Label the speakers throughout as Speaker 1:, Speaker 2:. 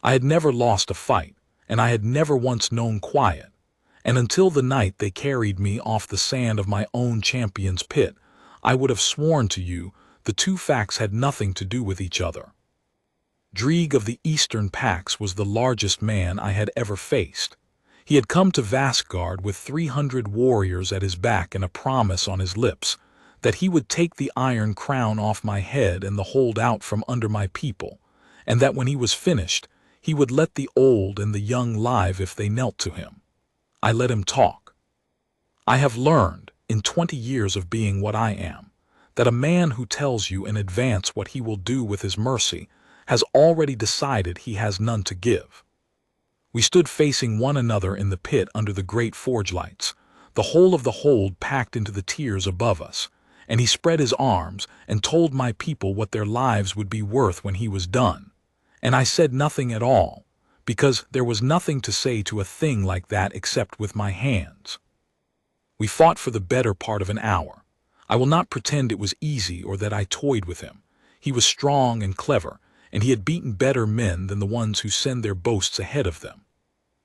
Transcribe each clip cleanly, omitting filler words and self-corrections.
Speaker 1: I had never lost a fight, and I had never once known quiet. And until the night they carried me off the sand of my own champion's pit, I would have sworn to you the two facts had nothing to do with each other. Dreeg of the Eastern Pax was the largest man I had ever faced. He had come to Vastgard with 300 warriors at his back and a promise on his lips that he would take the iron crown off my head and the hold out from under my people, and that when he was finished, he would let the old and the young live if they knelt to him. I let him talk. I have learned, in 20 years of being what I am, that a man who tells you in advance what he will do with his mercy has already decided he has none to give. We stood facing one another in the pit under the great forge lights, the whole of the hold packed into the tiers above us, and he spread his arms and told my people what their lives would be worth when he was done. And I said nothing at all, because there was nothing to say to a thing like that except with my hands. We fought for the better part of an hour. I will not pretend it was easy or that I toyed with him. He was strong and clever, and he had beaten better men than the ones who send their boasts ahead of them.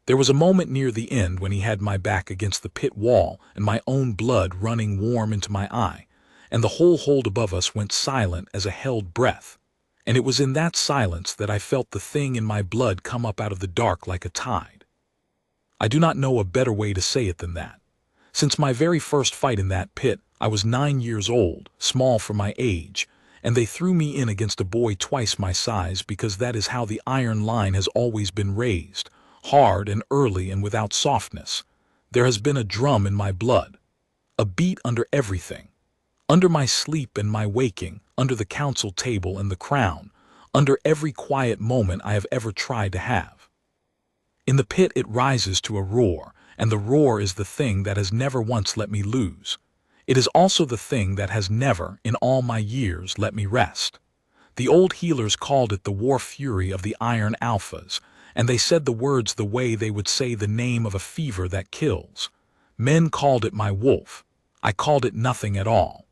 Speaker 1: There was a moment near the end when he had my back against the pit wall and my own blood running warm into my eye, and the whole hold above us went silent as a held breath. And it was in that silence that I felt the thing in my blood come up out of the dark like a tide. I do not know a better way to say it than that. Since my very first fight in that pit, I was 9 years old, small for my age, and they threw me in against a boy twice my size because that is how the iron line has always been raised, hard and early and without softness. There has been a drum in my blood, a beat under everything, under my sleep and my waking, under the council table and the crown, under every quiet moment I have ever tried to have. In the pit it rises to a roar, and the roar is the thing that has never once let me lose. It is also the thing that has never, in all my years, let me rest. The old healers called it the war fury of the iron alphas, and they said the words the way they would say the name of a fever that kills. Men called it my wolf. I called it nothing at all.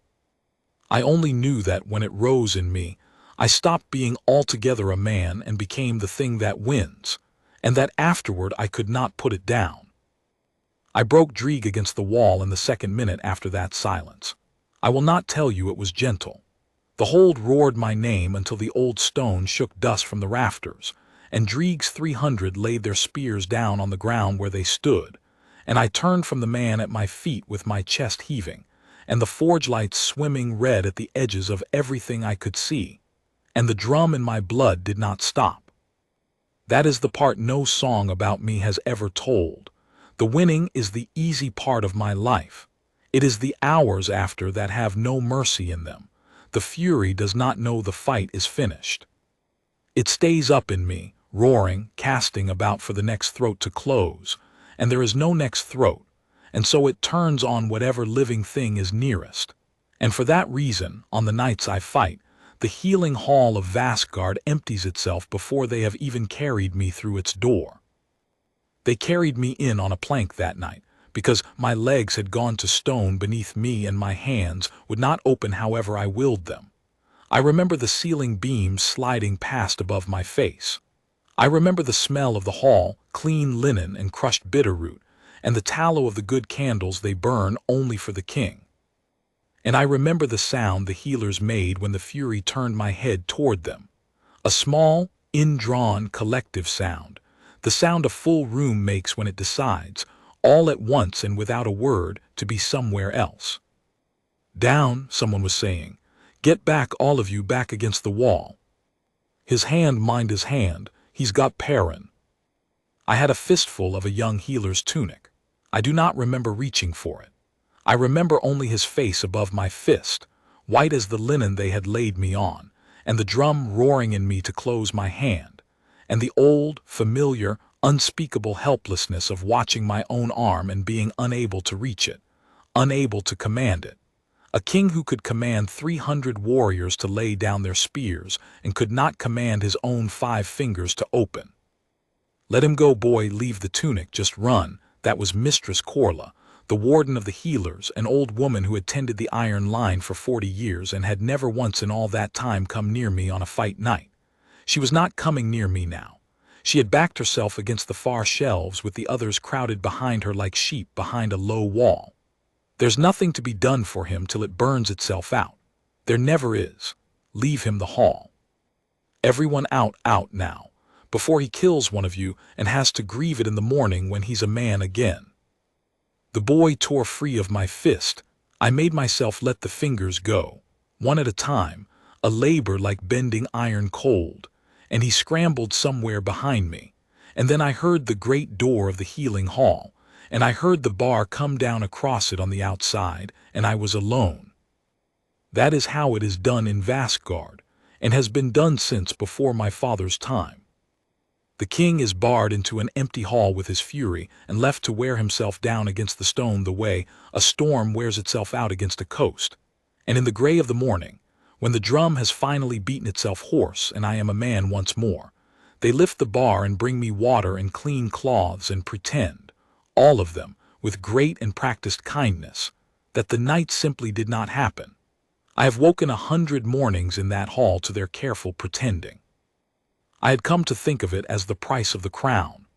Speaker 1: I only knew that when it rose in me, I stopped being altogether a man and became the thing that wins, and that afterward I could not put it down. I broke Dreeg against the wall in the second minute after that silence. I will not tell you it was gentle. The hold roared my name until the old stone shook dust from the rafters, and Dreeg's 300 laid their spears down on the ground where they stood, and I turned from the man at my feet with my chest heaving, and the forge lights swimming red at the edges of everything I could see, and the drum in my blood did not stop. That is the part no song about me has ever told. The winning is the easy part of my life. It is the hours after that have no mercy in them. The fury does not know the fight is finished. It stays up in me, roaring, casting about for the next throat to close, and there is no next throat, and so it turns on whatever living thing is nearest. And for that reason, on the nights I fight, the healing hall of Vastgard empties itself before they have even carried me through its door. They carried me in on a plank that night, because my legs had gone to stone beneath me and my hands would not open however I willed them. I remember the ceiling beams sliding past above my face. I remember the smell of the hall, clean linen and crushed bitterroot, and the tallow of the good candles they burn only for the king. And I remember the sound the healers made when the fury turned my head toward them. A small, indrawn, collective sound, the sound a full room makes when it decides, all at once and without a word, to be somewhere else. "Down," someone was saying. "Get back, all of you, back against the wall." His hand mind his hand, he's got Perrin. I had a fistful of a young healer's tunic. I do not remember reaching for it. I remember only his face above my fist, white as the linen they had laid me on, and the drum roaring in me to close my hand, and the old, familiar, unspeakable helplessness of watching my own arm and being unable to reach it, unable to command it. A king who could command 300 warriors to lay down their spears and could not command his own 5 fingers to open. "Let him go, boy, leave the tunic, just run." That was Mistress Corla, the warden of the healers, an old woman who had tended the iron line for 40 years and had never once in all that time come near me on a fight night. She was not coming near me now. She had backed herself against the far shelves with the others crowded behind her like sheep behind a low wall. There's nothing to be done for him till it burns itself out. There never is. Leave him the hall. Everyone out now, before he kills one of you and has to grieve it in the morning when he's a man again. The boy tore free of my fist. I made myself let the fingers go, one at a time, a labor like bending iron cold, and he scrambled somewhere behind me. And then I heard the great door of the healing hall, and I heard the bar come down across it on the outside, and I was alone. That is how it is done in Vastgard, and has been done since before my father's time. The king is barred into an empty hall with his fury and left to wear himself down against the stone the way a storm wears itself out against a coast. And in the gray of the morning, when the drum has finally beaten itself hoarse and I am a man once more, they lift the bar and bring me water and clean cloths and pretend, all of them, with great and practiced kindness, that the night simply did not happen. I have woken 100 mornings in that hall to their careful pretending. I had come to think of it as the price of the crown.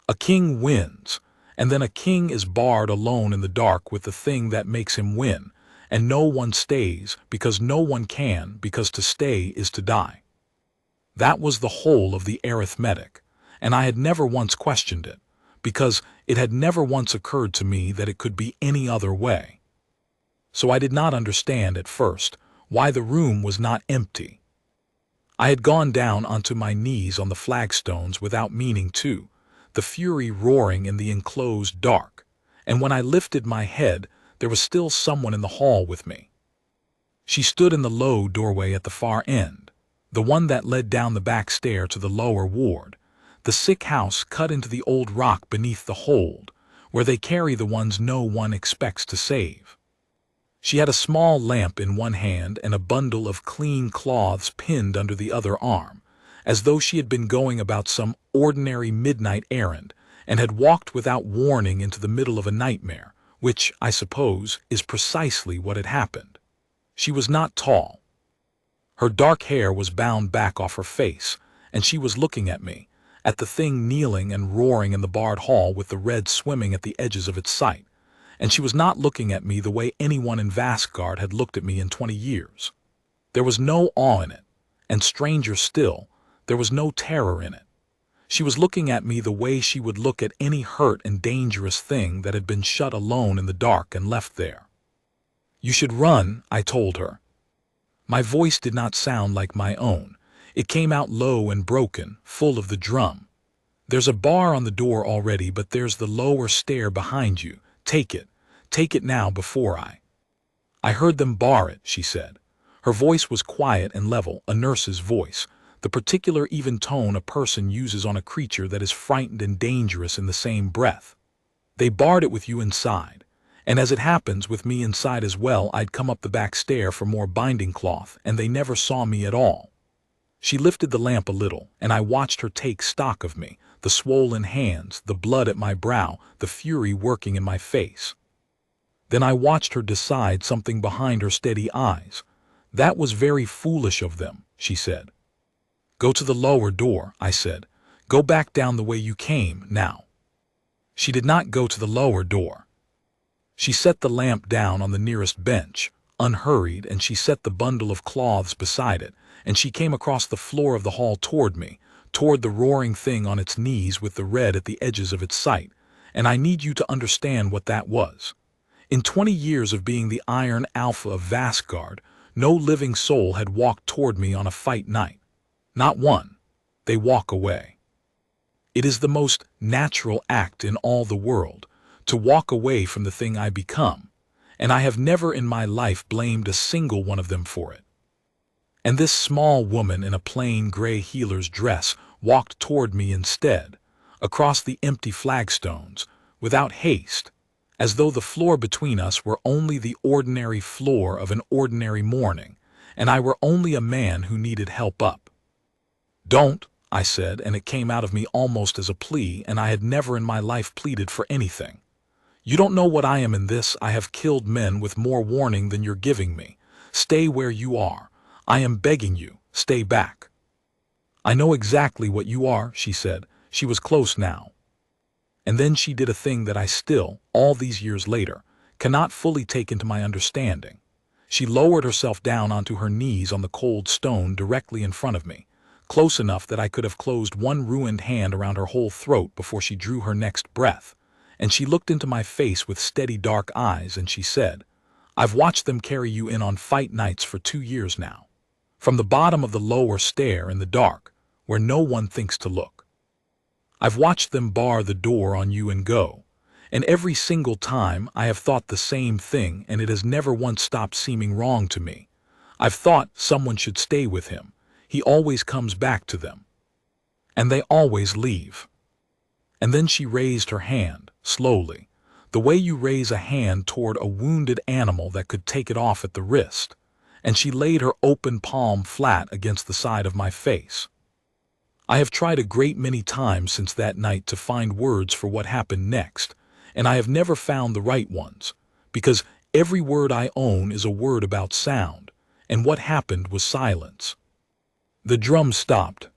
Speaker 1: A king wins, and then a king is barred alone in the dark with the thing that makes him win, and no one stays because no one can, because to stay is to die. That was the whole of the arithmetic, and I had never once questioned it, because it had never once occurred to me that it could be any other way. So I did not understand at first why the room was not empty. I had gone down onto my knees on the flagstones without meaning to, the fury roaring in the enclosed dark, and when I lifted my head, there was still someone in the hall with me. She stood in the low doorway at the far end, the one that led down the back stair to the lower ward, the sick house cut into the old rock beneath the hold, where they carry the ones no one expects to save. She had a small lamp in one hand and a bundle of clean cloths pinned under the other arm, as though she had been going about some ordinary midnight errand and had walked without warning into the middle of a nightmare, which, I suppose, is precisely what had happened. She was not tall. Her dark hair was bound back off her face, and she was looking at me, at the thing kneeling and roaring in the barred hall with the red swimming at the edges of its sight. And she was not looking at me the way anyone in Vastgard had looked at me in 20 years. There was no awe in it, and stranger still, there was no terror in it. She was looking at me the way she would look at any hurt and dangerous thing that had been shut alone in the dark and left there. "You should run," I told her. My voice did not sound like my own. It came out low and broken, full of the drum. "There's a bar on the door already, but there's the lower stair behind you. Take it. Take it now before I heard them bar it," she said. Her voice was quiet and level, a nurse's voice, the particular even tone a person uses on a creature that is frightened and dangerous in the same breath. "They barred it with you inside, and as it happens with me inside as well, I'd come up the back stair for more binding cloth, and they never saw me at all." She lifted the lamp a little, and I watched her take stock of me, the swollen hands, the blood at my brow, the fury working in my face. Then I watched her decide something behind her steady eyes. "That was very foolish of them," she said. "Go to the lower door," I said. "Go back down the way you came, now." She did not go to the lower door. She set the lamp down on the nearest bench, unhurried, and she set the bundle of cloths beside it, and she came across the floor of the hall toward me, toward the roaring thing on its knees with the red at the edges of its sight, and I need you to understand what that was. In 20 years of being the Iron Alpha of Vastgard, no living soul had walked toward me on a fight night. Not one. They walk away. It is the most natural act in all the world, to walk away from the thing I become, and I have never in my life blamed a single one of them for it. And this small woman in a plain gray healer's dress walked toward me instead, across the empty flagstones, without haste, as though the floor between us were only the ordinary floor of an ordinary morning, and I were only a man who needed help up. "Don't," I said, and it came out of me almost as a plea, and I had never in my life pleaded for anything. "You don't know what I am in this. I have killed men with more warning than you're giving me. Stay where you are. I am begging you, stay back." "I know exactly what you are," she said. She was close now. And then she did a thing that I still, all these years later, cannot fully take into my understanding. She lowered herself down onto her knees on the cold stone directly in front of me, close enough that I could have closed one ruined hand around her whole throat before she drew her next breath, and she looked into my face with steady dark eyes and she said, "I've watched them carry you in on fight nights for 2 years now. From the bottom of the lower stair in the dark, where no one thinks to look. I've watched them bar the door on you and go, and every single time I have thought the same thing and it has never once stopped seeming wrong to me. I've thought someone should stay with him. He always comes back to them. And they always leave." And then she raised her hand, slowly, the way you raise a hand toward a wounded animal that could take it off at the wrist, and she laid her open palm flat against the side of my face. I have tried a great many times since that night to find words for what happened next, and I have never found the right ones, because every word I own is a word about sound, and what happened was silence. The drum stopped.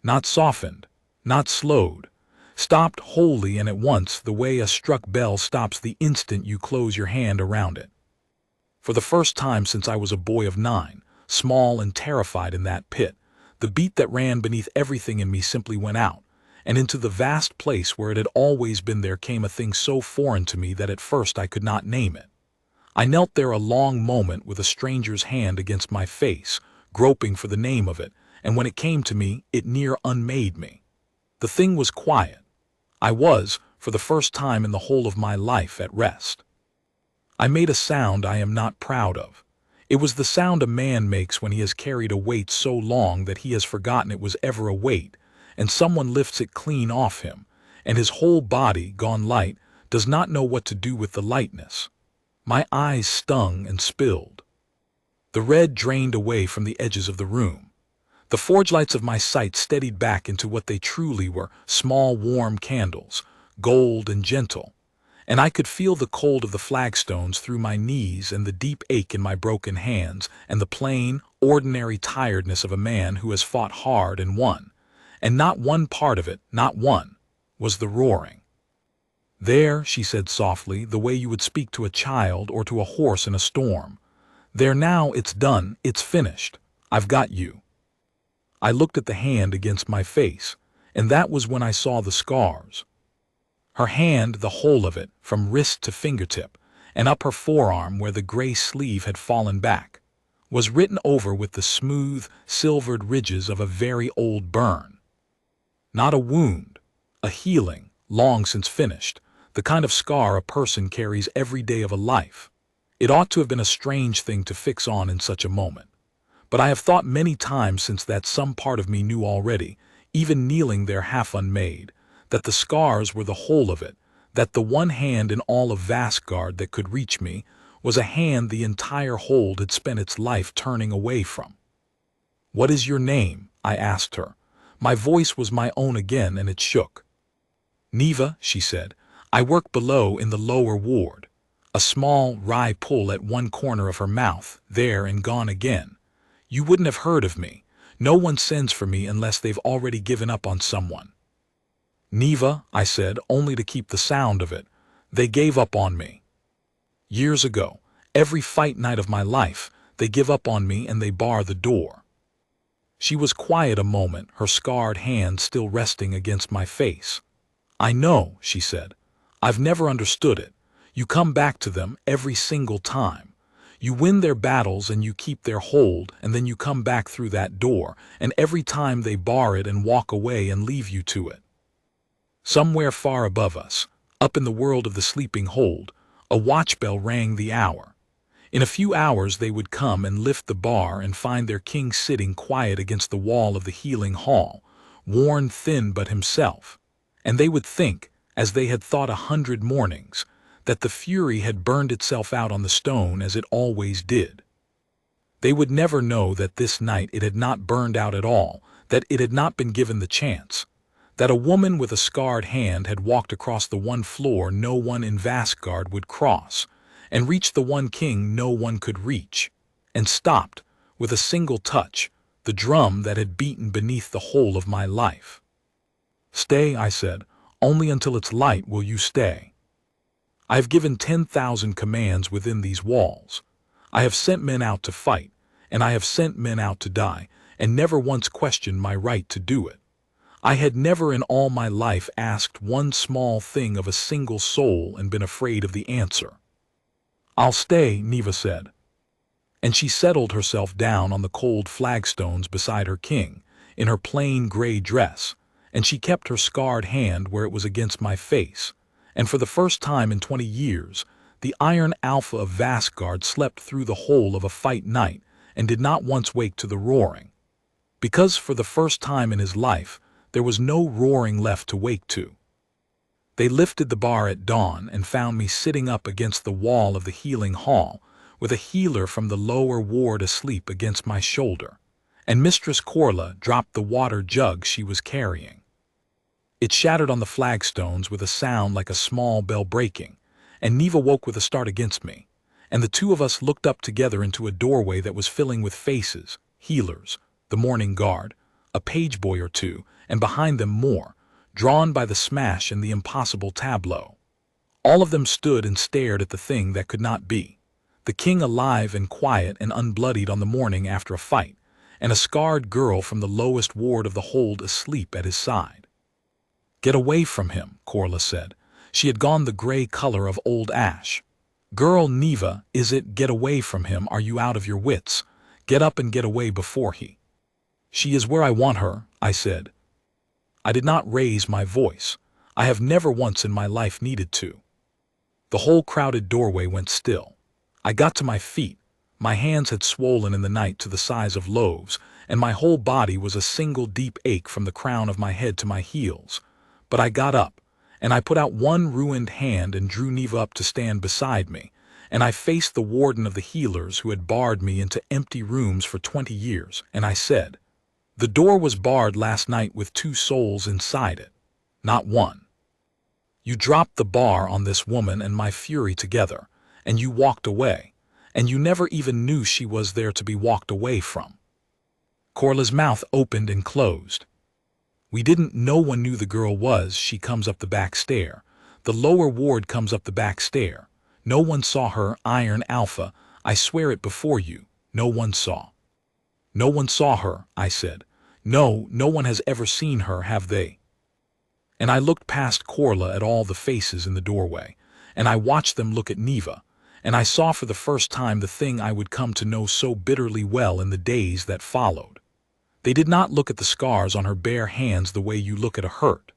Speaker 1: Not softened, not slowed, stopped wholly and at once the way a struck bell stops the instant you close your hand around it. For the first time since I was a boy of 9, small and terrified in that pit, the beat that ran beneath everything in me simply went out, and into the vast place where it had always been there came a thing so foreign to me that at first I could not name it. I knelt there a long moment with a stranger's hand against my face, groping for the name of it, and when it came to me, it near unmade me. The thing was quiet. I was, for the first time in the whole of my life, at rest. I made a sound I am not proud of. It was the sound a man makes when he has carried a weight so long that he has forgotten it was ever a weight, and someone lifts it clean off him, and his whole body, gone light, does not know what to do with the lightness. My eyes stung and spilled. The red drained away from the edges of the room. The forge lights of my sight steadied back into what they truly were, small warm candles, gold and gentle, and I could feel the cold of the flagstones through my knees and the deep ache in my broken hands and the plain, ordinary tiredness of a man who has fought hard and won, and not one part of it, not one, was the roaring. "There," she said softly, the way you would speak to a child or to a horse in a storm. "There now, it's done, it's finished. I've got you." I looked at the hand against my face, and that was when I saw the scars. Her hand, the whole of it, from wrist to fingertip, and up her forearm where the gray sleeve had fallen back, was written over with the smooth, silvered ridges of a very old burn. Not a wound, a healing, long since finished, the kind of scar a person carries every day of a life. It ought to have been a strange thing to fix on in such a moment. But I have thought many times since that some part of me knew already, even kneeling there half unmade, that the scars were the whole of it, that the one hand in all of Vastgard that could reach me was a hand the entire hold had spent its life turning away from. "What is your name?" I asked her. My voice was my own again and it shook. "Neva," she said, "I work below in the lower ward." A small wry pull at one corner of her mouth, there and gone again. "You wouldn't have heard of me. No one sends for me unless they've already given up on someone." "Neva," I said, only to keep the sound of it, "they gave up on me. Years ago, every fight night of my life, they give up on me and they bar the door." She was quiet a moment, her scarred hand still resting against my face. "I know," she said. "I've never understood it. You come back to them every single time. You win their battles and you keep their hold, and then you come back through that door, and every time they bar it and walk away and leave you to it." Somewhere far above us, up in the world of the sleeping hold, a watch bell rang the hour. In a few hours they would come and lift the bar and find their king sitting quiet against the wall of the healing hall, worn thin but himself, and they would think, as they had thought 100 mornings, that the fury had burned itself out on the stone as it always did. They would never know that this night it had not burned out at all, that it had not been given the chance, that a woman with a scarred hand had walked across the one floor no one in Vastgard would cross, and reached the one king no one could reach, and stopped, with a single touch, the drum that had beaten beneath the whole of my life. Stopped Stay, I said. Only until it's light will you stay. I have given 10,000 commands within these walls. I have sent men out to fight, and I have sent men out to die, and never once questioned my right to do it. I had never in all my life asked one small thing of a single soul and been afraid of the answer. I'll stay, Neva said. And she settled herself down on the cold flagstones beside her king, in her plain gray dress, and she kept her scarred hand where it was against my face, and for the first time in 20 years, the Iron Alpha of Vastgard slept through the whole of a fight night and did not once wake to the roaring. Because for the first time in his life, there was no roaring left to wake to. They lifted the bar at dawn and found me sitting up against the wall of the healing hall, with a healer from the lower ward asleep against my shoulder, and Mistress Corla dropped the water jug she was carrying. It shattered on the flagstones with a sound like a small bell breaking, and Neva woke with a start against me, and the two of us looked up together into a doorway that was filling with faces, healers, the morning guard, a page boy or two, and behind them more, drawn by the smash and the impossible tableau. All of them stood and stared at the thing that could not be, the king alive and quiet and unbloodied on the morning after a fight, and a scarred girl from the lowest ward of the hold asleep at his side. "Get away from him," Corla said. She had gone the gray color of old ash. "Girl, Neva, is it? Get away from him. Are you out of your wits? Get up and get away before he—" "She is where I want her," I said. I did not raise my voice. I have never once in my life needed to. The whole crowded doorway went still. I got to my feet. My hands had swollen in the night to the size of loaves, and my whole body was a single deep ache from the crown of my head to my heels. But I got up, and I put out one ruined hand and drew Neva up to stand beside me, and I faced the warden of the healers who had barred me into empty rooms for 20 years, and I said, "The door was barred last night with 2 souls inside it, not one. You dropped the bar on this woman and my fury together, and you walked away, and you never even knew she was there to be walked away from." Corla's mouth opened and closed. "We didn't. No one knew the girl was. She comes up the back stair. The lower ward comes up the back stair. No one saw her, Iron Alpha. I swear it before you. No one saw." "No one saw her," I said. No one has ever seen her, have they?" And I looked past Corla at all the faces in the doorway, and I watched them look at Neva, and I saw for the first time the thing I would come to know so bitterly well in the days that followed. They did not look at the scars on her bare hands the way you look at a hurt.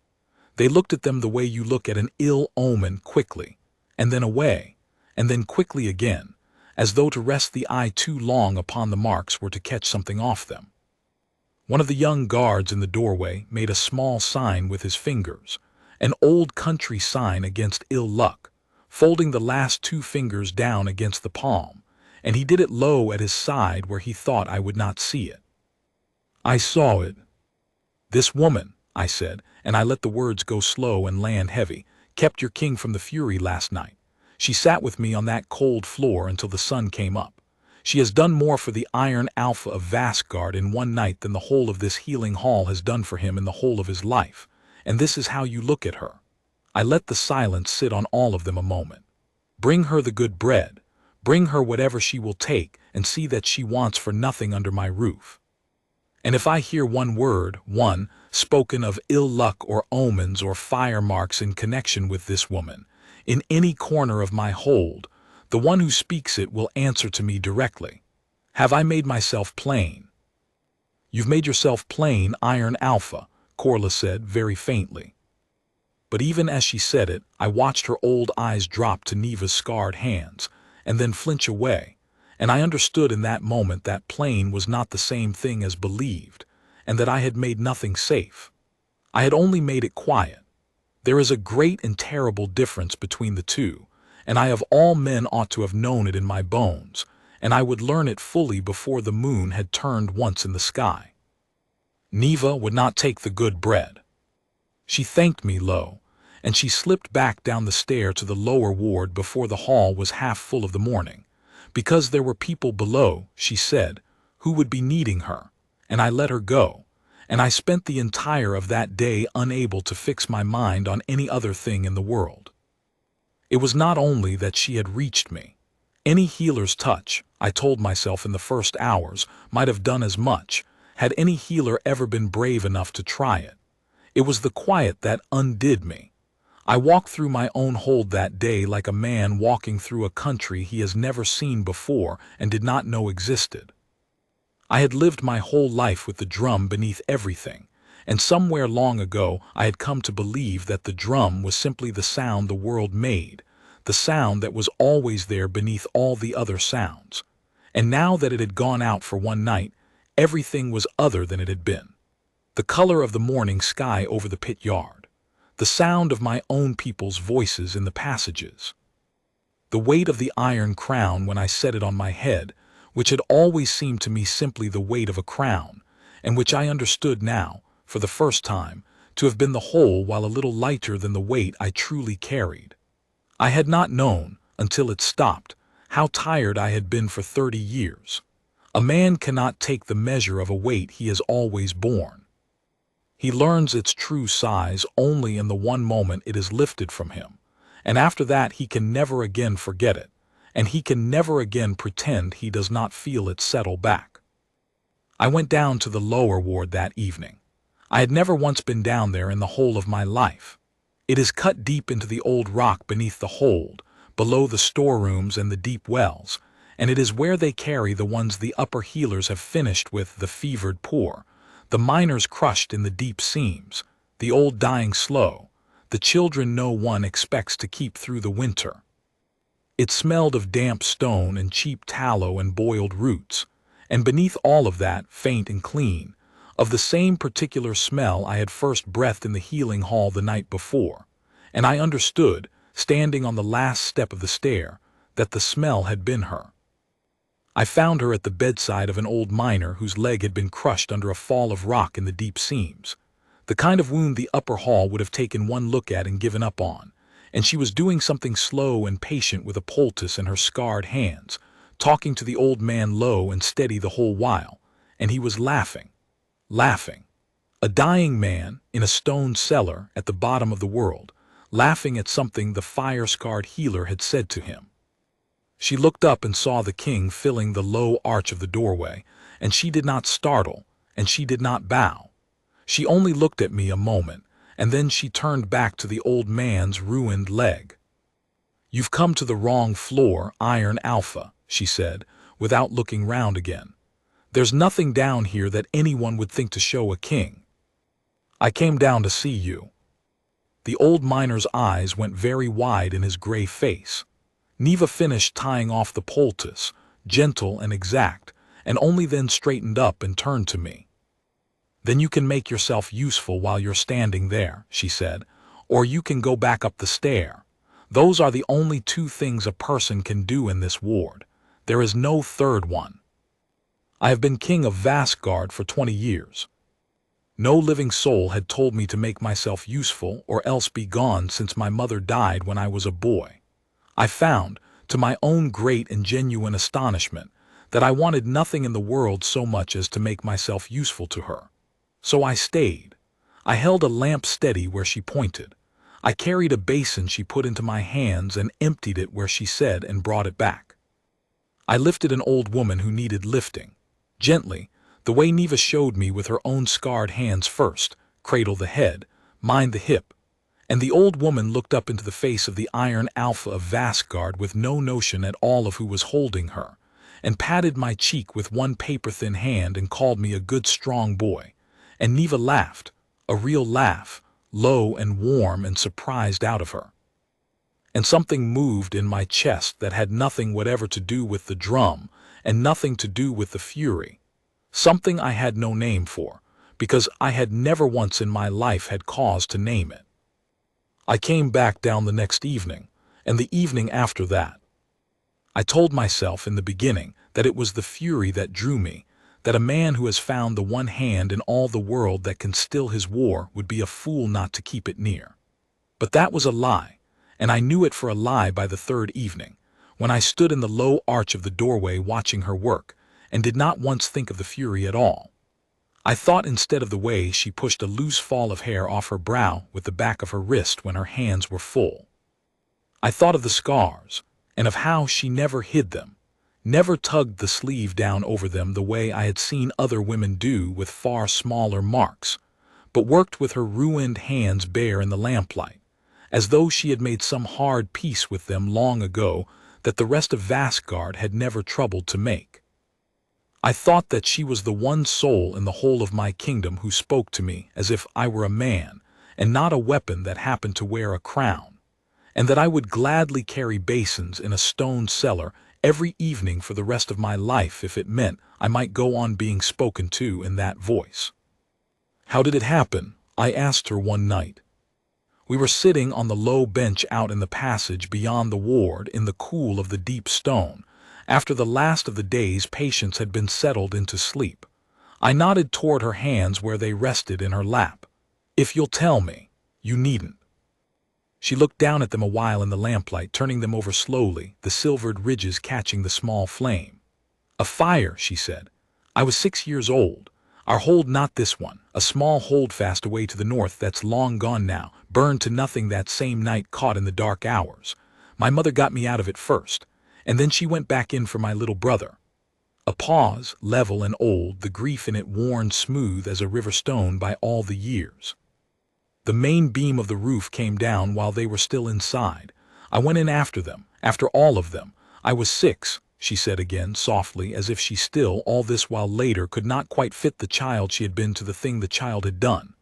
Speaker 1: They looked at them the way you look at an ill omen, quickly, and then away, and then quickly again, as though to rest the eye too long upon the marks were to catch something off them. One of the young guards in the doorway made a small sign with his fingers, an old country sign against ill luck, folding the last 2 fingers down against the palm, and he did it low at his side where he thought I would not see it. I saw it. "This woman," I said, and I let the words go slow and land heavy, "kept your king from the fury last night. She sat with me on that cold floor until the sun came up. She has done more for the Iron Alpha of Vastgard in one night than the whole of this healing hall has done for him in the whole of his life, and this is how you look at her." I let the silence sit on all of them a moment. "Bring her the good bread. Bring her whatever she will take, and see that she wants for nothing under my roof. And if I hear one word, spoken of ill luck or omens or fire marks in connection with this woman, in any corner of my hold, the one who speaks it will answer to me directly. Have I made myself plain?" "You've made yourself plain, Iron Alpha," Corla said very faintly. But even as she said it, I watched her old eyes drop to Neva's scarred hands, and then flinch away, and I understood in that moment that plain was not the same thing as believed, and that I had made nothing safe. I had only made it quiet. There is a great and terrible difference between the two, and I of all men ought to have known it in my bones, and I would learn it fully before the moon had turned once in the sky. Neva would not take the good bread. She thanked me low, and she slipped back down the stair to the lower ward before the hall was half full of the morning, because there were people below, she said, who would be needing her, and I let her go, and I spent the entire of that day unable to fix my mind on any other thing in the world. It was not only that she had reached me. Any healer's touch, I told myself in the first hours, might have done as much, had any healer ever been brave enough to try it. It was the quiet that undid me. I walked through my own hold that day like a man walking through a country he has never seen before and did not know existed. I had lived my whole life with the drum beneath everything, and somewhere long ago I had come to believe that the drum was simply the sound the world made, the sound that was always there beneath all the other sounds. And now that it had gone out for one night, everything was other than it had been. The color of the morning sky over the pit yard, the sound of my own people's voices in the passages, the weight of the iron crown when I set it on my head, which had always seemed to me simply the weight of a crown, and which I understood now, for the first time, to have been the whole while a little lighter than the weight I truly carried. I had not known, until it stopped, how tired I had been for 30 years. A man cannot take the measure of a weight he has always borne. He learns its true size only in the one moment it is lifted from him, and after that he can never again forget it, and he can never again pretend he does not feel it settle back. I went down to the lower ward that evening. I had never once been down there in the whole of my life. It is cut deep into the old rock beneath the hold, below the storerooms and the deep wells, and it is where they carry the ones the upper healers have finished with, the fevered poor, the miners crushed in the deep seams, the old dying slow, the children no one expects to keep through the winter. It smelled of damp stone and cheap tallow and boiled roots, and beneath all of that, faint and clean, of the same particular smell I had first breathed in the healing hall the night before, and I understood, standing on the last step of the stair, that the smell had been her. I found her at the bedside of an old miner whose leg had been crushed under a fall of rock in the deep seams, the kind of wound the upper hall would have taken one look at and given up on, and she was doing something slow and patient with a poultice in her scarred hands, talking to the old man low and steady the whole while, and he was laughing. A dying man in a stone cellar at the bottom of the world, laughing at something the fire-scarred healer had said to him. She looked up and saw the king filling the low arch of the doorway, and she did not startle, and she did not bow. She only looked at me a moment, and then she turned back to the old man's ruined leg. "You've come to the wrong floor, Iron Alpha," she said, without looking round again. "There's nothing down here that anyone would think to show a king. I came down to see you." The old miner's eyes went very wide in his gray face. Neva finished tying off the poultice, gentle and exact, and only then straightened up and turned to me. "Then you can make yourself useful while you're standing there," she said, "or you can go back up the stair. Those are the only two things a person can do in this ward. There is no third one. I have been king of Vastgard for 20 years. No living soul had told me to make myself useful or else be gone since my mother died when I was a boy. I found, to my own great and genuine astonishment, that I wanted nothing in the world so much as to make myself useful to her. So I stayed. I held a lamp steady where she pointed. I carried a basin she put into my hands and emptied it where she said and brought it back. I lifted an old woman who needed lifting. Gently, the way Neva showed me with her own scarred hands first, cradle the head, mind the hip, and the old woman looked up into the face of the Iron Alpha of Vastgard with no notion at all of who was holding her, and patted my cheek with one paper-thin hand and called me a good strong boy, and Neva laughed, a real laugh, low and warm and surprised out of her. And something moved in my chest that had nothing whatever to do with the drum and nothing to do with the fury, something I had no name for, because I had never once in my life had cause to name it. I came back down the next evening, and the evening after that. I told myself in the beginning that it was the fury that drew me, that a man who has found the one hand in all the world that can still his war would be a fool not to keep it near. But that was a lie, and I knew it for a lie by the third evening, when I stood in the low arch of the doorway watching her work, and did not once think of the fury at all. I thought instead of the way she pushed a loose fall of hair off her brow with the back of her wrist when her hands were full. I thought of the scars, and of how she never hid them, never tugged the sleeve down over them the way I had seen other women do with far smaller marks, but worked with her ruined hands bare in the lamplight, as though she had made some hard peace with them long ago that the rest of Vastgard had never troubled to make. I thought that she was the one soul in the whole of my kingdom who spoke to me as if I were a man, and not a weapon that happened to wear a crown, and that I would gladly carry basins in a stone cellar every evening for the rest of my life if it meant I might go on being spoken to in that voice. How did it happen? I asked her one night. We were sitting on the low bench out in the passage beyond the ward in the cool of the deep stone, after the last of the day's patients had been settled into sleep. I nodded toward her hands where they rested in her lap. If you'll tell me, you needn't. She looked down at them a while in the lamplight, turning them over slowly, the silvered ridges catching the small flame. A fire, she said. I was 6 years old. Our hold, not this one, a small holdfast away to the north that's long gone now, burned to nothing that same night, caught in the dark hours. My mother got me out of it first, and then she went back in for my little brother. A pause, level and old, the grief in it worn smooth as a river stone by all the years. The main beam of the roof came down while they were still inside. I went in after them, after all of them. I was 6. She said again, softly, as if she still, all this while later, could not quite fit the child she had been to the thing the child had done.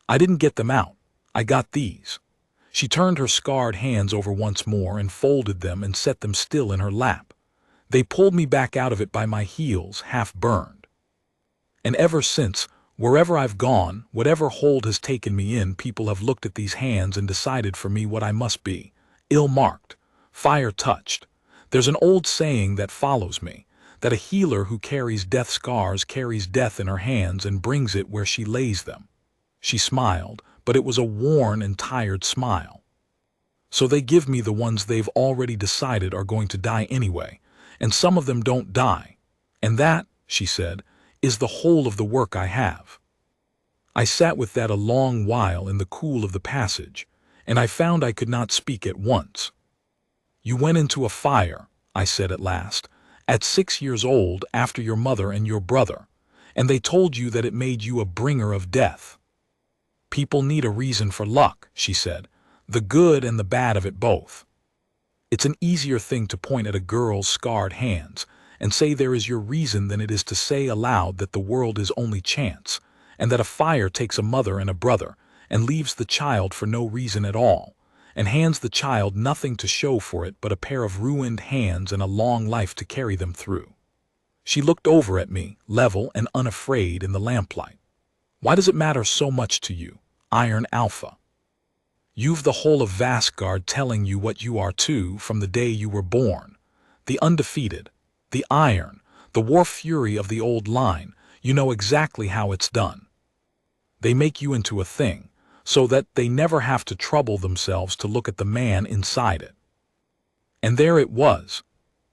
Speaker 1: I didn't get them out. I got these. She turned her scarred hands over once more and folded them and set them still in her lap. They pulled me back out of it by my heels, half burned. And ever since, wherever I've gone, whatever hold has taken me in, people have looked at these hands and decided for me what I must be. Ill-marked, fire-touched. There's an old saying that follows me, that a healer who carries death scars carries death in her hands and brings it where she lays them. She smiled, but it was a worn and tired smile. So they give me the ones they've already decided are going to die anyway, and some of them don't die. And that, she said, is the whole of the work I have. I sat with that a long while in the cool of the passage, and I found I could not speak at once. You went into a fire, I said at last, at 6 years old, after your mother and your brother, and they told you that it made you a bringer of death. People need a reason for luck, she said, the good and the bad of it both. It's an easier thing to point at a girl's scarred hands and say there is your reason than it is to say aloud that the world is only chance, and that a fire takes a mother and a brother and leaves the child for no reason at all, and hands the child nothing to show for it but a pair of ruined hands and a long life to carry them through. She looked over at me, level and unafraid in the lamplight. Why does it matter so much to you, Iron Alpha? You've the whole of Vastgard telling you what you are too from the day you were born. The undefeated, the iron, the war fury of the old line. You know exactly how it's done. They make you into a thing, so that they never have to trouble themselves to look at the man inside it. And there it was,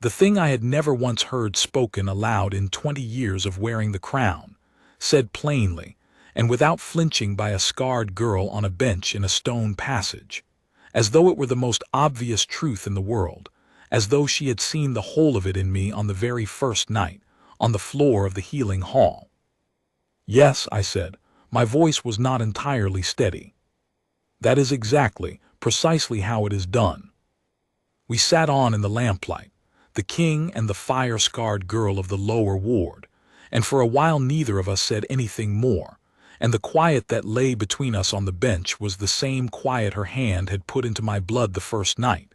Speaker 1: the thing I had never once heard spoken aloud in 20 years of wearing the crown, said plainly, and without flinching by a scarred girl on a bench in a stone passage, as though it were the most obvious truth in the world, as though she had seen the whole of it in me on the very first night, on the floor of the healing hall. Yes, I said, my voice was not entirely steady. That is exactly, precisely how it is done. We sat on in the lamplight, the king and the fire-scarred girl of the lower ward, and for a while neither of us said anything more, and the quiet that lay between us on the bench was the same quiet her hand had put into my blood the first night.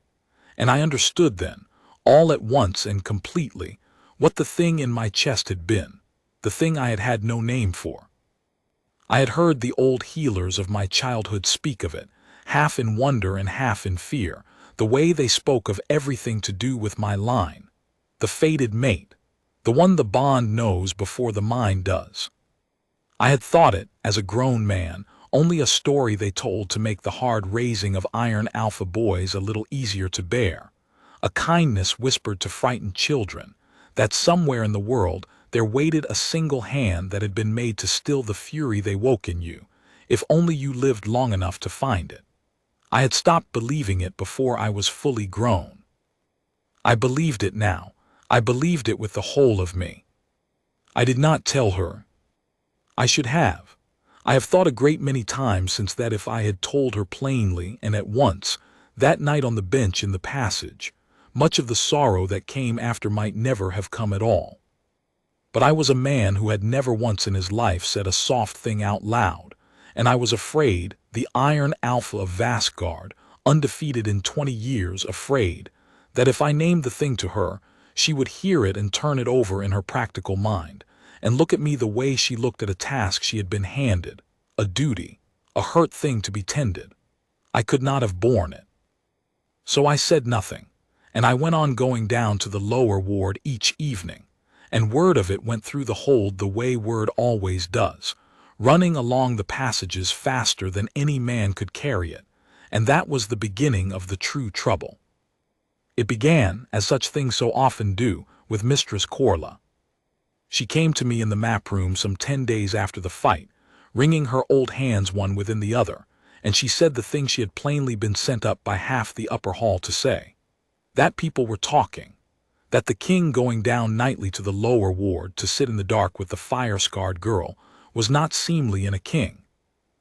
Speaker 1: And I understood then, all at once and completely, what the thing in my chest had been, the thing I had had no name for. I had heard the old healers of my childhood speak of it, half in wonder and half in fear, the way they spoke of everything to do with my line, the fated mate, the one the bond knows before the mind does. I had thought it, as a grown man, only a story they told to make the hard raising of Iron Alpha boys a little easier to bear, a kindness whispered to frightened children, that somewhere in the world there waited a single hand that had been made to still the fury they woke in you, if only you lived long enough to find it. I had stopped believing it before I was fully grown. I believed it now. I believed it with the whole of me. I did not tell her. I should have. I have thought a great many times since that if I had told her plainly and at once, that night on the bench in the passage, much of the sorrow that came after might never have come at all. But I was a man who had never once in his life said a soft thing out loud, and I was afraid, the Iron Alpha of Vastgard, undefeated in 20 years, afraid, that if I named the thing to her, she would hear it and turn it over in her practical mind, and look at me the way she looked at a task she had been handed, a duty, a hurt thing to be tended. I could not have borne it. So I said nothing, and I went on going down to the lower ward each evening, and word of it went through the hold the way word always does, running along the passages faster than any man could carry it, and that was the beginning of the true trouble. It began, as such things so often do, with Mistress Corla. She came to me in the map room some 10 days after the fight, wringing her old hands one within the other, and she said the thing she had plainly been sent up by half the upper hall to say. That people were talking. That the king going down nightly to the lower ward to sit in the dark with the fire-scarred girl was not seemly in a king.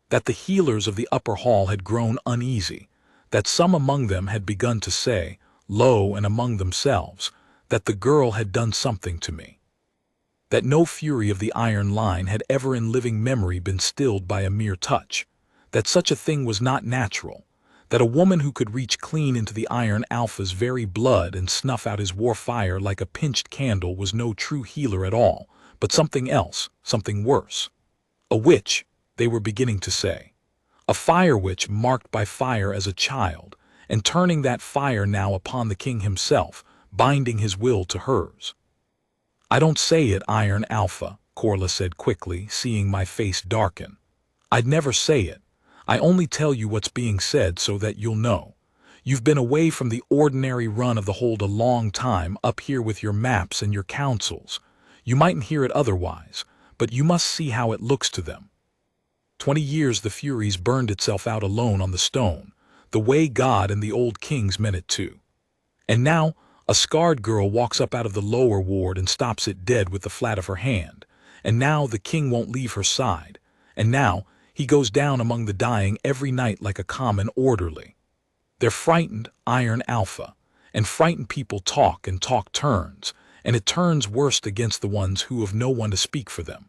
Speaker 1: That the healers of the upper hall had grown uneasy. That some among them had begun to say, low and among themselves, that the girl had done something to me. That no fury of the iron line had ever in living memory been stilled by a mere touch. That such a thing was not natural. That a woman who could reach clean into the Iron Alpha's very blood and snuff out his war fire like a pinched candle was no true healer at all, but something else, something worse. A witch, they were beginning to say. A fire witch marked by fire as a child, and turning that fire now upon the king himself, binding his will to hers. I don't say it, Iron Alpha, Corla said quickly, seeing my face darken. I'd never say it. I only tell you what's being said so that you'll know. You've been away from the ordinary run of the hold a long time up here with your maps and your councils. You mightn't hear it otherwise, but you must see how it looks to them. 20 years the Furies burned itself out alone on the stone, the way God and the old kings meant it to. And now a scarred girl walks up out of the lower ward and stops it dead with the flat of her hand, and now the king won't leave her side, and now he goes down among the dying every night like a common orderly. They're frightened, Iron Alpha, and frightened people talk and talk turns, and it turns worst against the ones who have no one to speak for them.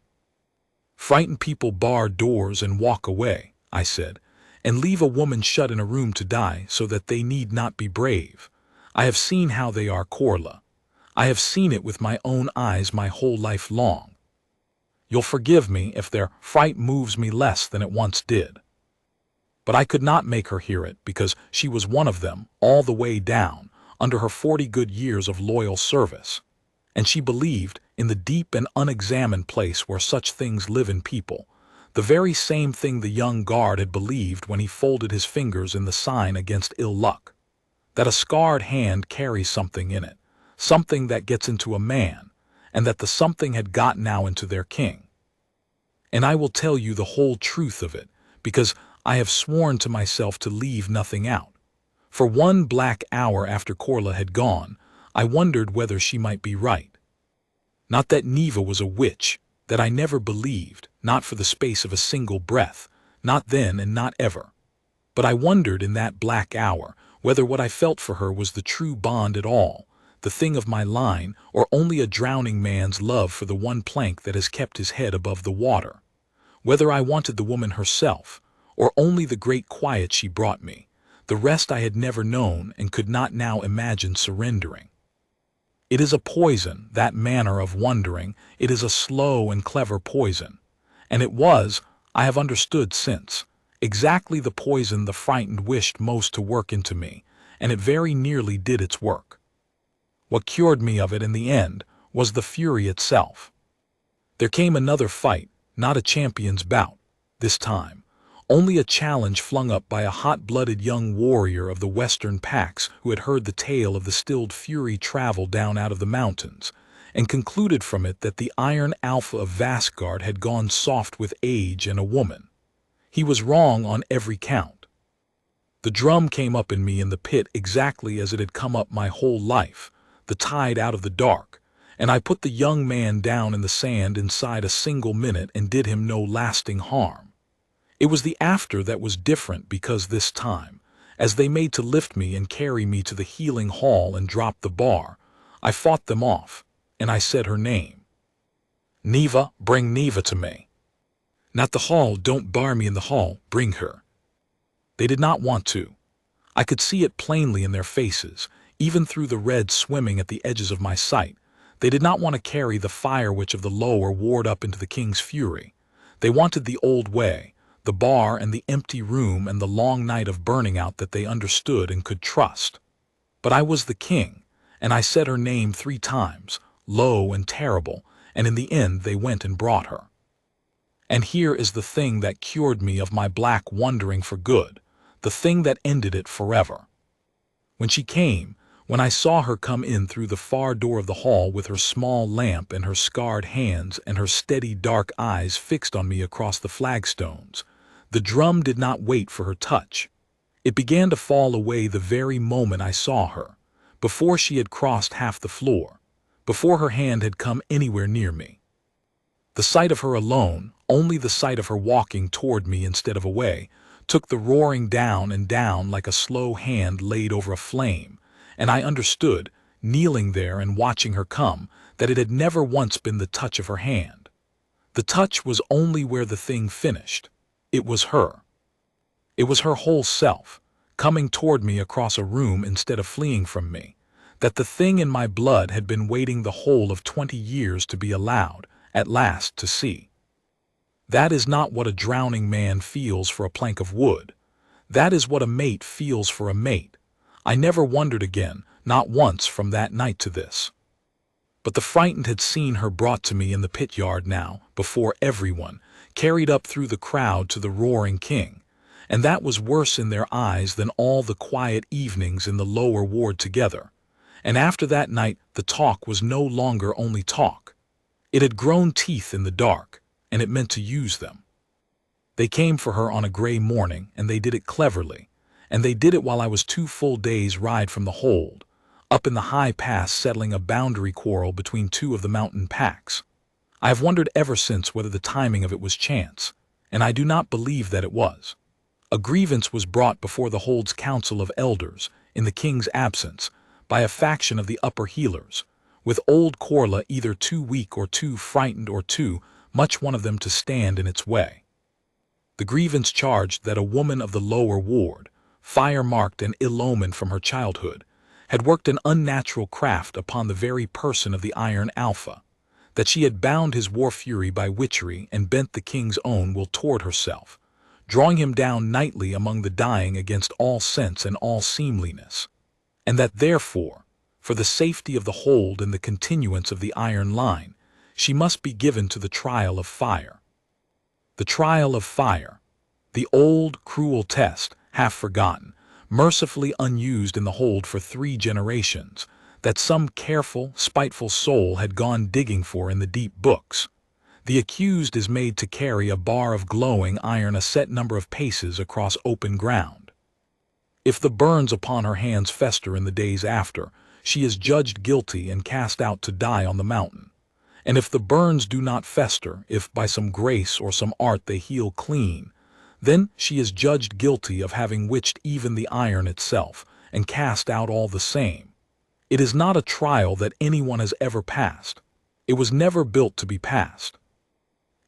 Speaker 1: Frightened people bar doors and walk away, I said, and leave a woman shut in a room to die so that they need not be brave. I have seen how they are, Corla. I have seen it with my own eyes my whole life long. You'll forgive me if their fright moves me less than it once did. But I could not make her hear it because she was one of them all the way down, under her 40 good years of loyal service. And she believed, in the deep and unexamined place where such things live in people, the very same thing the young guard had believed when he folded his fingers in the sign against ill luck. That a scarred hand carries something in it, something that gets into a man, and that the something had got now into their king. And I will tell you the whole truth of it, because I have sworn to myself to leave nothing out. For one black hour after Corla had gone, I wondered whether she might be right. Not that Neva was a witch, that I never believed, not for the space of a single breath, not then and not ever. But I wondered in that black hour whether what I felt for her was the true bond at all, the thing of my line, or only a drowning man's love for the one plank that has kept his head above the water. Whether I wanted the woman herself, or only the great quiet she brought me, the rest I had never known and could not now imagine surrendering. It is a poison, that manner of wondering. It is a slow and clever poison. And it was, I have understood since, exactly the poison the frightened wished most to work into me, and it very nearly did its work. What cured me of it in the end was the fury itself. There came another fight, not a champion's bout, this time, only a challenge flung up by a hot-blooded young warrior of the western packs who had heard the tale of the stilled fury travel down out of the mountains, and concluded from it that the Iron Alpha of Vastgard had gone soft with age and a woman. He was wrong on every count. The drum came up in me in the pit exactly as it had come up my whole life, the tide out of the dark, and I put the young man down in the sand inside a single minute and did him no lasting harm. It was the after that was different, because this time, as they made to lift me and carry me to the healing hall and drop the bar, I fought them off, and I said her name. "Neva, bring Neva to me." "Not the hall, don't bar me in the hall, bring her." They did not want to. I could see it plainly in their faces, even through the red swimming at the edges of my sight. They did not want to carry the fire witch of the lower ward up into the king's fury. They wanted the old way, the bar and the empty room and the long night of burning out that they understood and could trust. But I was the king, and I said her name 3 times, low and terrible, and in the end they went and brought her. And here is the thing that cured me of my black wandering for good, the thing that ended it forever. When she came, when I saw her come in through the far door of the hall with her small lamp and her scarred hands and her steady dark eyes fixed on me across the flagstones, the drum did not wait for her touch. It began to fall away the very moment I saw her, before she had crossed half the floor, before her hand had come anywhere near me. The sight of her alone, only the sight of her walking toward me instead of away, took the roaring down and down like a slow hand laid over a flame, and I understood, kneeling there and watching her come, that it had never once been the touch of her hand. The touch was only where the thing finished. It was her. It was her whole self, coming toward me across a room instead of fleeing from me, that the thing in my blood had been waiting the whole of 20 years to be allowed, at last, to see. That is not what a drowning man feels for a plank of wood. That is what a mate feels for a mate. I never wondered again, not once from that night to this. But the frightened had seen her brought to me in the pit yard now, before everyone, carried up through the crowd to the roaring king, and that was worse in their eyes than all the quiet evenings in the lower ward together. And after that night the talk was no longer only talk. It had grown teeth in the dark, and it meant to use them. They came for her on a gray morning, and they did it cleverly, and they did it while I was 2 full days' ride from the hold, up in the high pass settling a boundary quarrel between 2 of the mountain packs. I have wondered ever since whether the timing of it was chance, and I do not believe that it was. A grievance was brought before the hold's council of elders, in the king's absence, by a faction of the upper healers, with old Corla either too weak or too frightened or too much one of them to stand in its way. The grievance charged that a woman of the lower ward, fire-marked and ill-omened from her childhood, had worked an unnatural craft upon the very person of the Iron Alpha, that she had bound his war fury by witchery and bent the king's own will toward herself, drawing him down nightly among the dying against all sense and all seemliness, and that therefore, for the safety of the hold and the continuance of the iron line, she must be given to the trial of fire. The trial of fire, the old, cruel test, half forgotten, mercifully unused in the hold for 3 generations, that some careful, spiteful soul had gone digging for in the deep books. The accused is made to carry a bar of glowing iron a set number of paces across open ground. If the burns upon her hands fester in the days after, she is judged guilty and cast out to die on the mountain. And if the burns do not fester, if by some grace or some art they heal clean, then she is judged guilty of having witched even the iron itself, and cast out all the same. It is not a trial that anyone has ever passed. It was never built to be passed.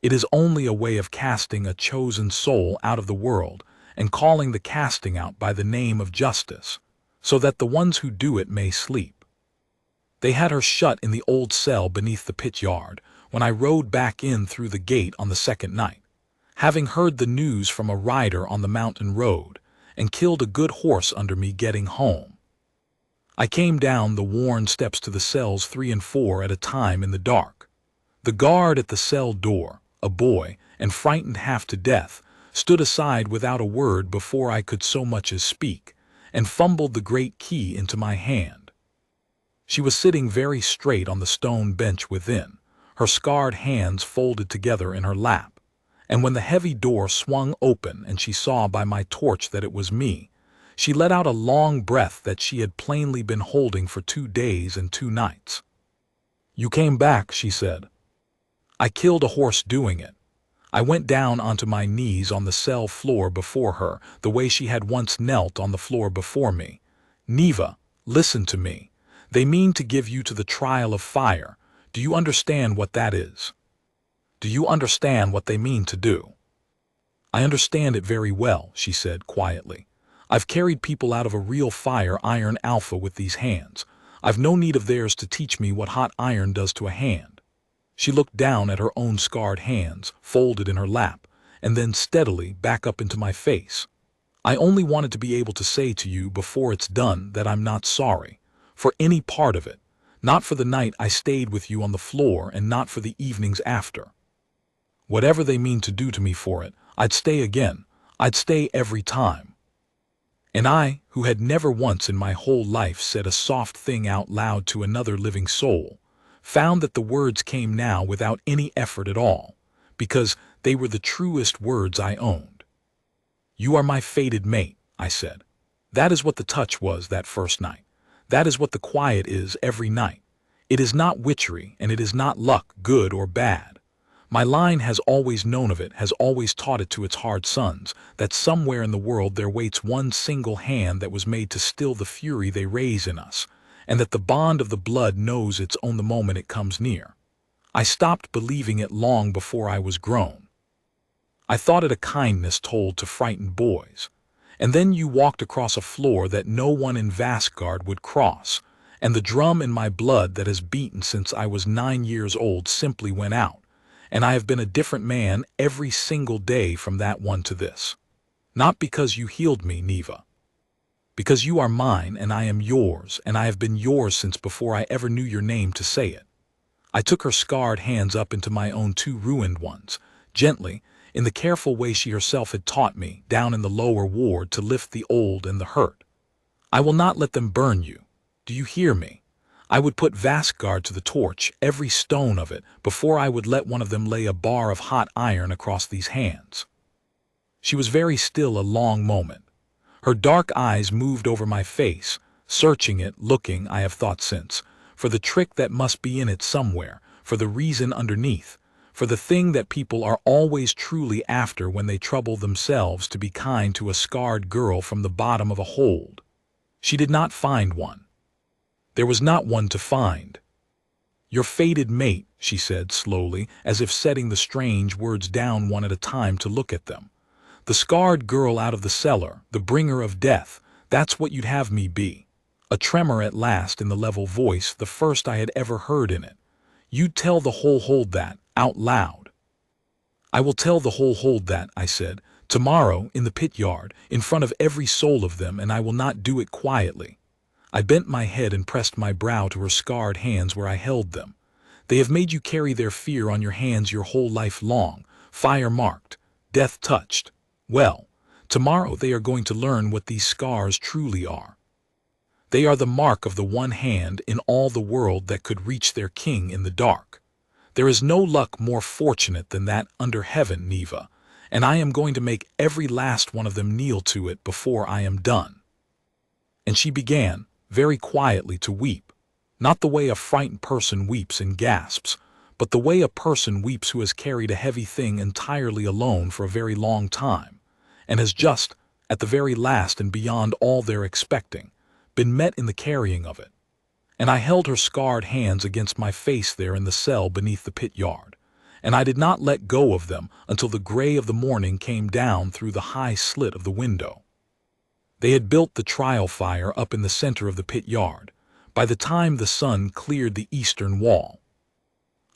Speaker 1: It is only a way of casting a chosen soul out of the world and calling the casting out by the name of justice, so that the ones who do it may sleep. They had her shut in the old cell beneath the pit yard when I rode back in through the gate on the 2nd night, having heard the news from a rider on the mountain road, and killed a good horse under me getting home. I came down the worn steps to the cells 3 and 4 at a time in the dark. The guard at the cell door, a boy, and frightened half to death, stood aside without a word before I could so much as speak, and fumbled the great key into my hand. She was sitting very straight on the stone bench within, her scarred hands folded together in her lap. And when the heavy door swung open and she saw by my torch that it was me, she let out a long breath that she had plainly been holding for 2 days and 2 nights. "You came back," she said. "I killed a horse doing it." I went down onto my knees on the cell floor before her, the way she had once knelt on the floor before me. "Neva, listen to me. They mean to give you to the trial of fire. Do you understand what that is? Do you understand what they mean to do?" "I understand it very well," she said quietly. "I've carried people out of a real fire iron alpha with these hands. I've no need of theirs to teach me what hot iron does to a hand." She looked down at her own scarred hands, folded in her lap, and then steadily back up into my face. "I only wanted to be able to say to you before it's done that I'm not sorry, for any part of it, not for the night I stayed with you on the floor and not for the evenings after. Whatever they mean to do to me for it, I'd stay again. I'd stay every time." And I, who had never once in my whole life said a soft thing out loud to another living soul, found that the words came now without any effort at all, because they were the truest words I owned. "You are my fated mate," I said. "That is what the touch was that first night. That is what the quiet is every night. It is not witchery, and it is not luck, good or bad. My line has always known of it, has always taught it to its hard sons, that somewhere in the world there waits one single hand that was made to still the fury they raise in us, and that the bond of the blood knows its own the moment it comes near. I stopped believing it long before I was grown. I thought it a kindness told to frightened boys. And then you walked across a floor that no one in Vastgard would cross, and the drum in my blood that has beaten since I was 9 years old simply went out, and I have been a different man every single day from that one to this. Not because you healed me, Neva. Because you are mine and I am yours, and I have been yours since before I ever knew your name to say it." I took her scarred hands up into my own 2 ruined ones, gently, in the careful way she herself had taught me, down in the lower ward, to lift the old and the hurt. "I will not let them burn you. Do you hear me? I would put Vastgard to the torch, every stone of it, before I would let one of them lay a bar of hot iron across these hands." She was very still a long moment. Her dark eyes moved over my face, searching it, looking, I have thought since, for the trick that must be in it somewhere, for the reason underneath, for the thing that people are always truly after when they trouble themselves to be kind to a scarred girl from the bottom of a hold. She did not find one. There was not one to find. "Your fated mate," she said slowly, as if setting the strange words down one at a time to look at them. "The scarred girl out of the cellar, the bringer of death, that's what you'd have me be." A tremor at last in the level voice, the first I had ever heard in it. "You'd tell the whole hold that, out loud." "I will tell the whole hold that," I said, "tomorrow, in the pit yard, in front of every soul of them, and I will not do it quietly." I bent my head and pressed my brow to her scarred hands where I held them. "They have made you carry their fear on your hands your whole life long, fire-marked, death-touched. Well, tomorrow they are going to learn what these scars truly are. They are the mark of the one hand in all the world that could reach their king in the dark. There is no luck more fortunate than that under heaven, Neva, and I am going to make every last one of them kneel to it before I am done." And she began, very quietly, to weep, not the way a frightened person weeps and gasps, but the way a person weeps who has carried a heavy thing entirely alone for a very long time, and has just, at the very last and beyond all their expecting, been met in the carrying of it. And I held her scarred hands against my face there in the cell beneath the pit yard, and I did not let go of them until the gray of the morning came down through the high slit of the window. They had built the trial fire up in the center of the pit yard, by the time the sun cleared the eastern wall.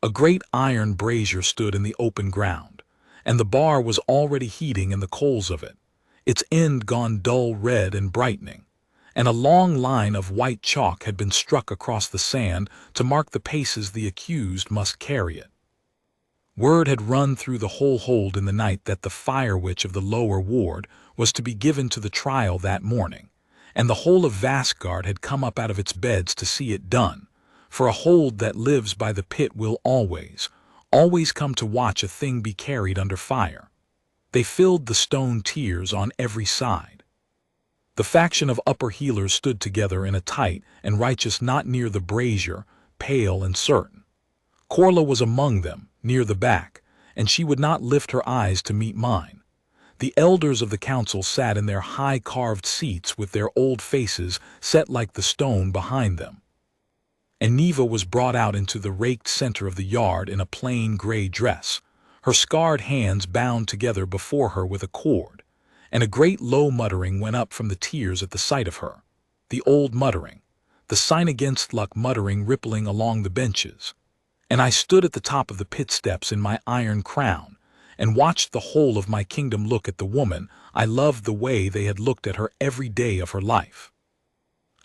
Speaker 1: A great iron brazier stood in the open ground, and the bar was already heating in the coals of it, its end gone dull red and brightening, and a long line of white chalk had been struck across the sand to mark the paces the accused must carry it. Word had run through the whole hold in the night that the fire witch of the lower ward was to be given to the trial that morning, and the whole of Vastgard had come up out of its beds to see it done, for a hold that lives by the pit will always, always come to watch a thing be carried under fire. They filled the stone tiers on every side. The faction of upper healers stood together in a tight and righteous knot near the brazier, pale and certain. Corla was among them, near the back, and she would not lift her eyes to meet mine. The elders of the council sat in their high carved seats with their old faces set like the stone behind them. And Neva was brought out into the raked center of the yard in a plain gray dress, her scarred hands bound together before her with a cord, and a great low muttering went up from the tiers at the sight of her, the old muttering, the sign against luck muttering rippling along the benches. And I stood at the top of the pit steps in my iron crown, and watched the whole of my kingdom look at the woman I loved the way they had looked at her every day of her life.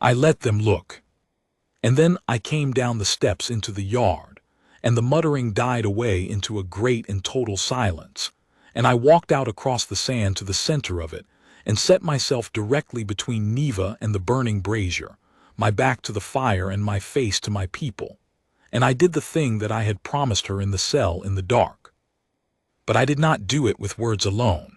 Speaker 1: I let them look. And then I came down the steps into the yard, and the muttering died away into a great and total silence, and I walked out across the sand to the center of it, and set myself directly between Neva and the burning brazier, my back to the fire and my face to my people, and I did the thing that I had promised her in the cell in the dark. But I did not do it with words alone.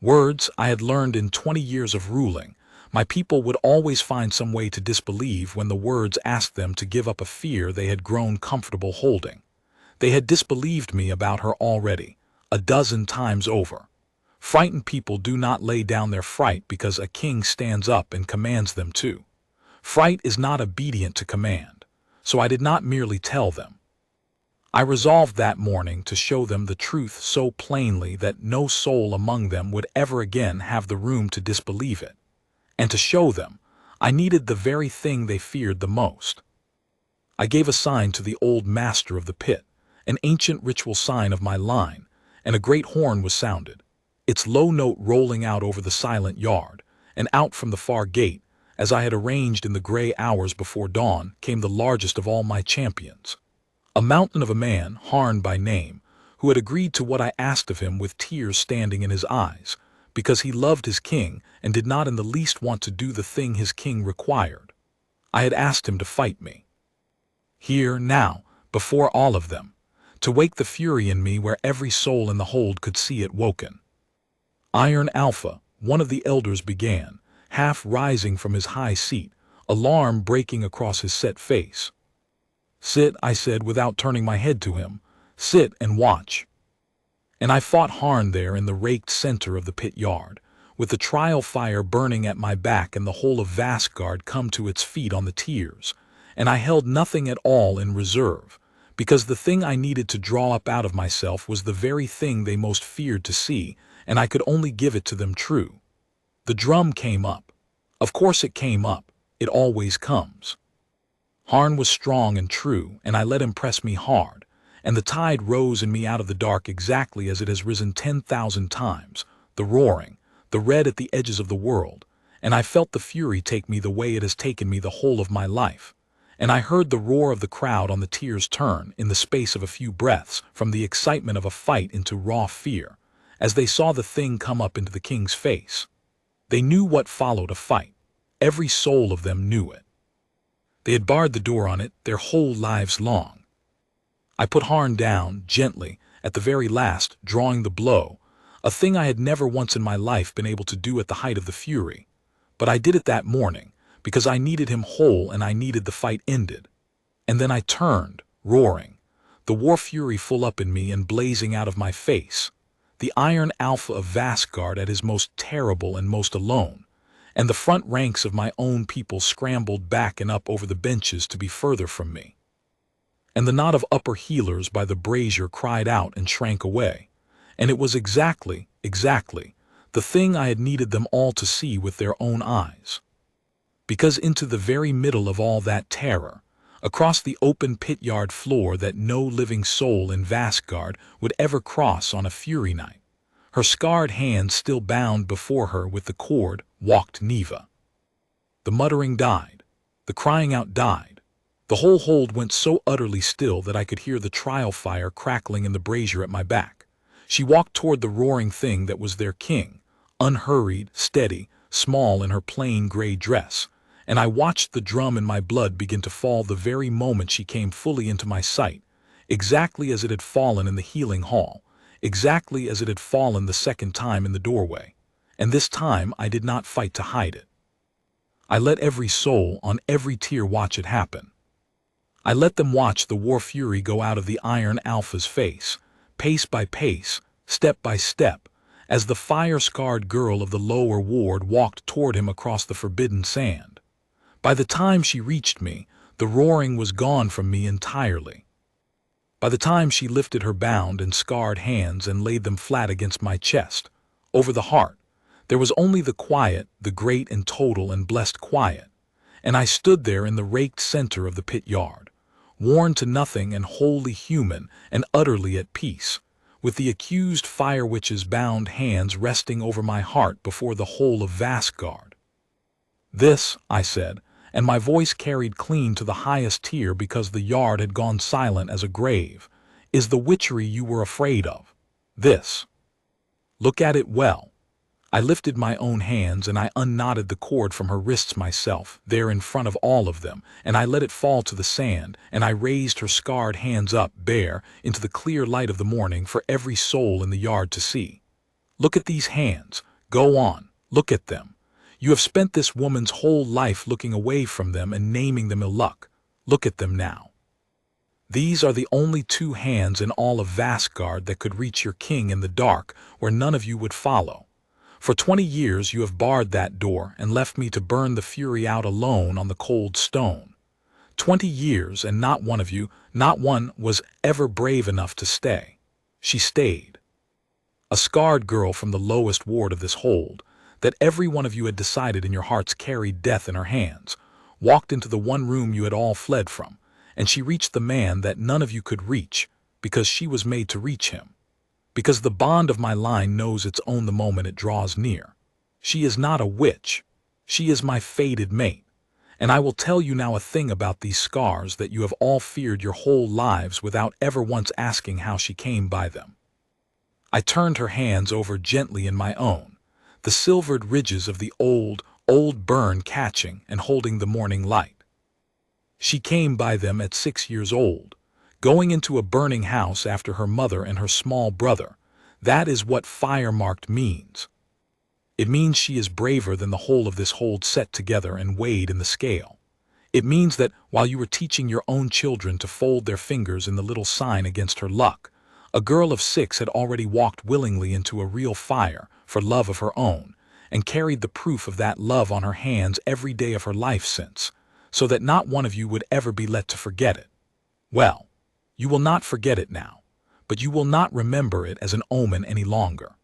Speaker 1: Words I had learned in 20 years of ruling. My people would always find some way to disbelieve when the words asked them to give up a fear they had grown comfortable holding. They had disbelieved me about her already, a dozen times over. Frightened people do not lay down their fright because a king stands up and commands them to. Fright is not obedient to command, so I did not merely tell them. I resolved that morning to show them the truth so plainly that no soul among them would ever again have the room to disbelieve it. And to show them, I needed the very thing they feared the most. I gave a sign to the old master of the pit, an ancient ritual sign of my line, and a great horn was sounded, its low note rolling out over the silent yard, and out from the far gate, as I had arranged in the gray hours before dawn, came the largest of all my champions. A mountain of a man, Harn by name, who had agreed to what I asked of him with tears standing in his eyes, because he loved his king and did not in the least want to do the thing his king required. I had asked him to fight me. Here, now, before all of them, to wake the fury in me where every soul in the hold could see it woken. Iron Alpha, one of the elders, began, half rising from his high seat, alarm breaking across his set face. "Sit," I said without turning my head to him. "Sit and watch." And I fought Harn there in the raked center of the pit yard, with the trial fire burning at my back and the whole of Vastgard come to its feet on the tiers, and I held nothing at all in reserve, because the thing I needed to draw up out of myself was the very thing they most feared to see, and I could only give it to them true. The drum came up. Of course it came up. It always comes. Harn was strong and true, and I let him press me hard, and the tide rose in me out of the dark exactly as it has risen 10,000 times, the roaring, the red at the edges of the world, and I felt the fury take me the way it has taken me the whole of my life, and I heard the roar of the crowd on the tiers turn, in the space of a few breaths, from the excitement of a fight into raw fear, as they saw the thing come up into the king's face. They knew what followed a fight. Every soul of them knew it. They had barred the door on it their whole lives long. I put Harn down, gently, at the very last, drawing the blow, a thing I had never once in my life been able to do at the height of the fury. But I did it that morning, because I needed him whole and I needed the fight ended. And then I turned, roaring, the war fury full up in me and blazing out of my face, the Iron Alpha of Vastgard at his most terrible and most alone, and the front ranks of my own people scrambled back and up over the benches to be further from me. And the knot of upper healers by the brazier cried out and shrank away, and it was exactly, the thing I had needed them all to see with their own eyes. Because into the very middle of all that terror, across the open pit yard floor that no living soul in Vastgard would ever cross on a fury night, her scarred hands still bound before her with the cord, walked Neva. The muttering died. The crying out died. The whole hold went so utterly still that I could hear the trial fire crackling in the brazier at my back. She walked toward the roaring thing that was their king, unhurried, steady, small in her plain gray dress, and I watched the drum in my blood begin to fall the very moment she came fully into my sight, exactly as it had fallen in the healing hall, exactly as it had fallen the second time in the doorway. And this time I did not fight to hide it. I let every soul on every tier watch it happen. I let them watch the war fury go out of the Iron Alpha's face, pace by pace, step by step, as the fire-scarred girl of the lower ward walked toward him across the forbidden sand. By the time she reached me, the roaring was gone from me entirely. By the time she lifted her bound and scarred hands and laid them flat against my chest, over the heart, there was only the quiet, the great and total and blessed quiet, and I stood there in the raked center of the pit yard, worn to nothing and wholly human and utterly at peace, with the accused fire witch's bound hands resting over my heart before the whole of Vastgard. This, I said, and my voice carried clean to the highest tier because the yard had gone silent as a grave, is the witchery you were afraid of. This. Look at it well. I lifted my own hands and I unknotted the cord from her wrists myself, there in front of all of them, and I let it fall to the sand, and I raised her scarred hands up, bare, into the clear light of the morning for every soul in the yard to see. Look at these hands. Go on. Look at them. You have spent this woman's whole life looking away from them and naming them ill luck. Look at them now. These are the only two hands in all of Vastgard that could reach your king in the dark, where none of you would follow. For 20 years you have barred that door and left me to burn the fury out alone on the cold stone. 20 years, and not one of you, not one, was ever brave enough to stay. She stayed. A scarred girl from the lowest ward of this hold, that every one of you had decided in your hearts carried death in her hands, walked into the one room you had all fled from, and she reached the man that none of you could reach, because she was made to reach him. Because the bond of my line knows its own the moment it draws near. She is not a witch. She is my fated mate. And I will tell you now a thing about these scars that you have all feared your whole lives without ever once asking how she came by them. I turned her hands over gently in my own, the silvered ridges of the old burn catching and holding the morning light. She came by them at 6 years old, going into a burning house after her mother and her small brother. That is what fire-marked means. It means she is braver than the whole of this hold set together and weighed in the scale. It means that while you were teaching your own children to fold their fingers in the little sign against her luck, a girl of 6 had already walked willingly into a real fire for love of her own, and carried the proof of that love on her hands every day of her life since, so that not one of you would ever be let to forget it. Well, you will not forget it now, but you will not remember it as an omen any longer.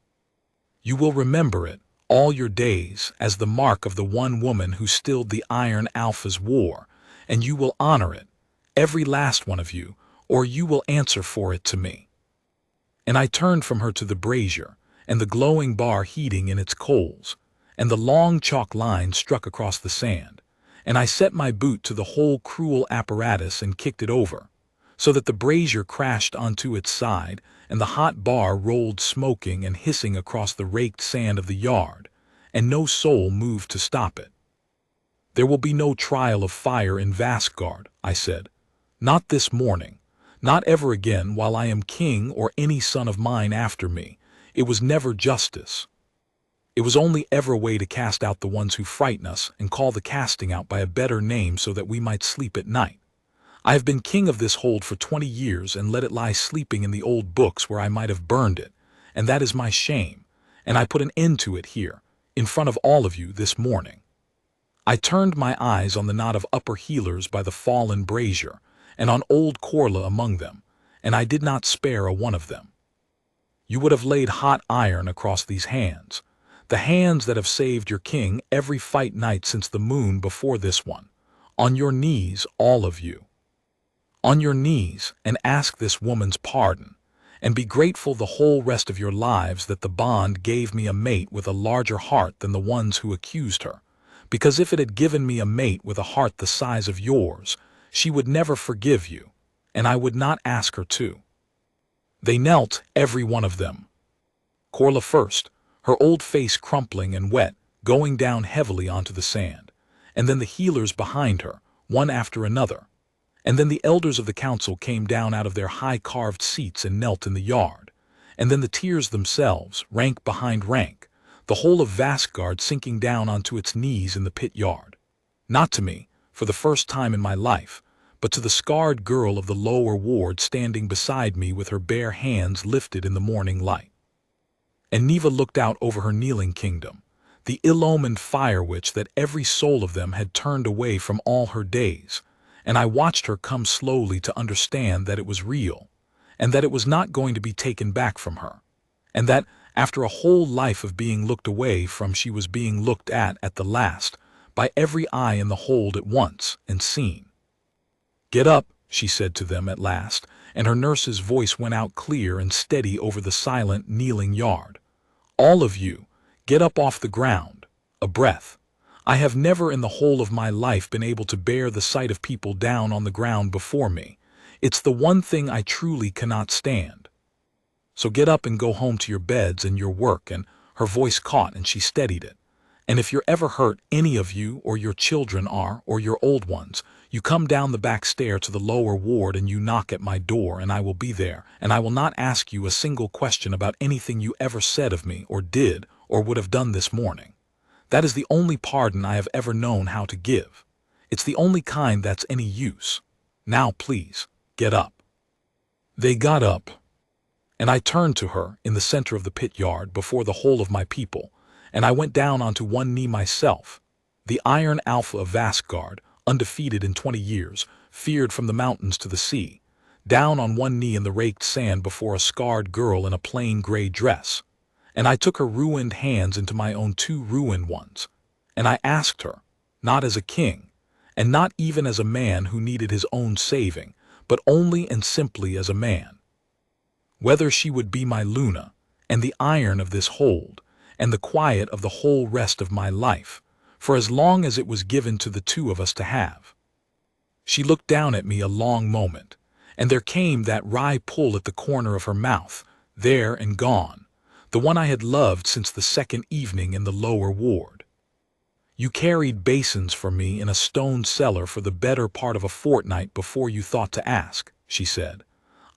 Speaker 1: You will remember it all your days as the mark of the one woman who stilled the Iron Alpha's war, and you will honor it, every last one of you, or you will answer for it to me. And I turned from her to the brazier, and the glowing bar heating in its coals, and the long chalk line struck across the sand, and I set my boot to the whole cruel apparatus and kicked it over, so that the brazier crashed onto its side, and the hot bar rolled smoking and hissing across the raked sand of the yard, and no soul moved to stop it. There will be no trial of fire in Vastgard, I said. Not this morning, not ever again while I am king or any son of mine after me. It was never justice. It was only ever a way to cast out the ones who frighten us and call the casting out by a better name so that we might sleep at night. I have been king of this hold for 20 years and let it lie sleeping in the old books where I might have burned it, and that is my shame, and I put an end to it here, in front of all of you this morning. I turned my eyes on the knot of upper healers by the fallen brazier, and on old Korla among them, and I did not spare a one of them. You would have laid hot iron across these hands, the hands that have saved your king every fight night since the moon before this one, on your knees, all of you. On your knees, and ask this woman's pardon, and be grateful the whole rest of your lives that the bond gave me a mate with a larger heart than the ones who accused her, because if it had given me a mate with a heart the size of yours, she would never forgive you, and I would not ask her to. They knelt, every one of them. Korla first, her old face crumpling and wet, going down heavily onto the sand, and then the healers behind her, one after another. And then the elders of the council came down out of their high-carved seats and knelt in the yard. And then the tiers themselves, rank behind rank, the whole of Vaskgard sinking down onto its knees in the pit yard. Not to me, for the first time in my life, but to the scarred girl of the lower ward standing beside me with her bare hands lifted in the morning light. And Neva looked out over her kneeling kingdom, the ill-omened fire witch that every soul of them had turned away from all her days, and I watched her come slowly to understand that it was real, and that it was not going to be taken back from her, and that, after a whole life of being looked away from, she was being looked at the last, by every eye in the hold at once, and seen. "Get up," she said to them at last, and her nurse's voice went out clear and steady over the silent, kneeling yard. "All of you, get up off the ground. A breath. I have never in the whole of my life been able to bear the sight of people down on the ground before me. It's the one thing I truly cannot stand. So get up and go home to your beds and your work," and her voice caught and she steadied it. "And if you're ever hurt, any of you, or your children are, or your old ones, you come down the back stair to the lower ward and you knock at my door, and I will be there, and I will not ask you a single question about anything you ever said of me, or did, or would have done this morning. That is the only pardon I have ever known how to give. It's the only kind that's any use. Now please, get up." They got up, and I turned to her in the center of the pit yard before the whole of my people, and I went down onto one knee myself. The Iron Alpha of Vaskgard, undefeated in 20 years, feared from the mountains to the sea, down on one knee in the raked sand before a scarred girl in a plain gray dress. And I took her ruined hands into my own 2 ruined ones, and I asked her, not as a king, and not even as a man who needed his own saving, but only and simply as a man, whether she would be my Luna, and the iron of this hold, and the quiet of the whole rest of my life, for as long as it was given to the 2 of us to have. She looked down at me a long moment, and there came that wry pull at the corner of her mouth, there and gone, the one I had loved since the second evening in the lower ward. "You carried basins for me in a stone cellar for the better part of a fortnight before you thought to ask," she said.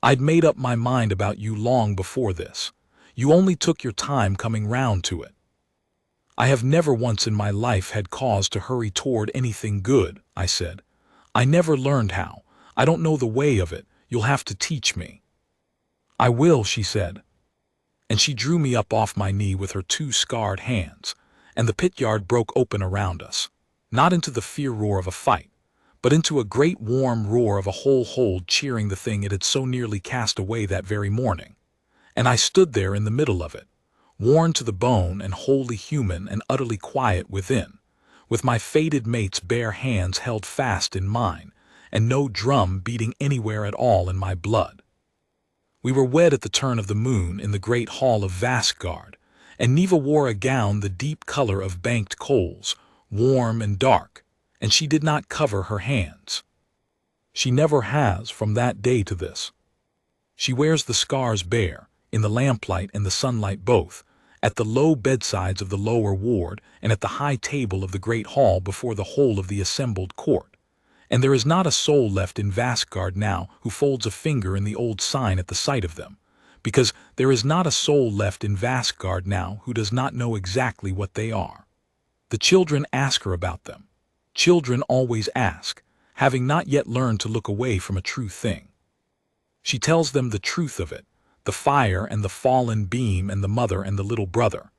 Speaker 1: "I'd made up my mind about you long before this. You only took your time coming round to it." "I have never once in my life had cause to hurry toward anything good," I said. "I never learned how. I don't know the way of it. You'll have to teach me." "I will," she said. And she drew me up off my knee with her 2 scarred hands, and the pit yard broke open around us, not into the fear roar of a fight, but into a great warm roar of a whole hold cheering the thing it had so nearly cast away that very morning. And I stood there in the middle of it, worn to the bone and wholly human and utterly quiet within, with my fated mate's bare hands held fast in mine, and no drum beating anywhere at all in my blood. We were wed at the turn of the moon in the great hall of Vaskgard, and Neva wore a gown the deep color of banked coals, warm and dark, and she did not cover her hands. She never has from that day to this. She wears the scars bare, in the lamplight and the sunlight both, at the low bedsides of the lower ward and at the high table of the great hall before the whole of the assembled court. And there is not a soul left in Vaskgard now who folds a finger in the old sign at the sight of them, because there is not a soul left in Vaskgard now who does not know exactly what they are. The children ask her about them. Children always ask, having not yet learned to look away from a true thing. She tells them the truth of it, the fire and the fallen beam and the mother and the little brother,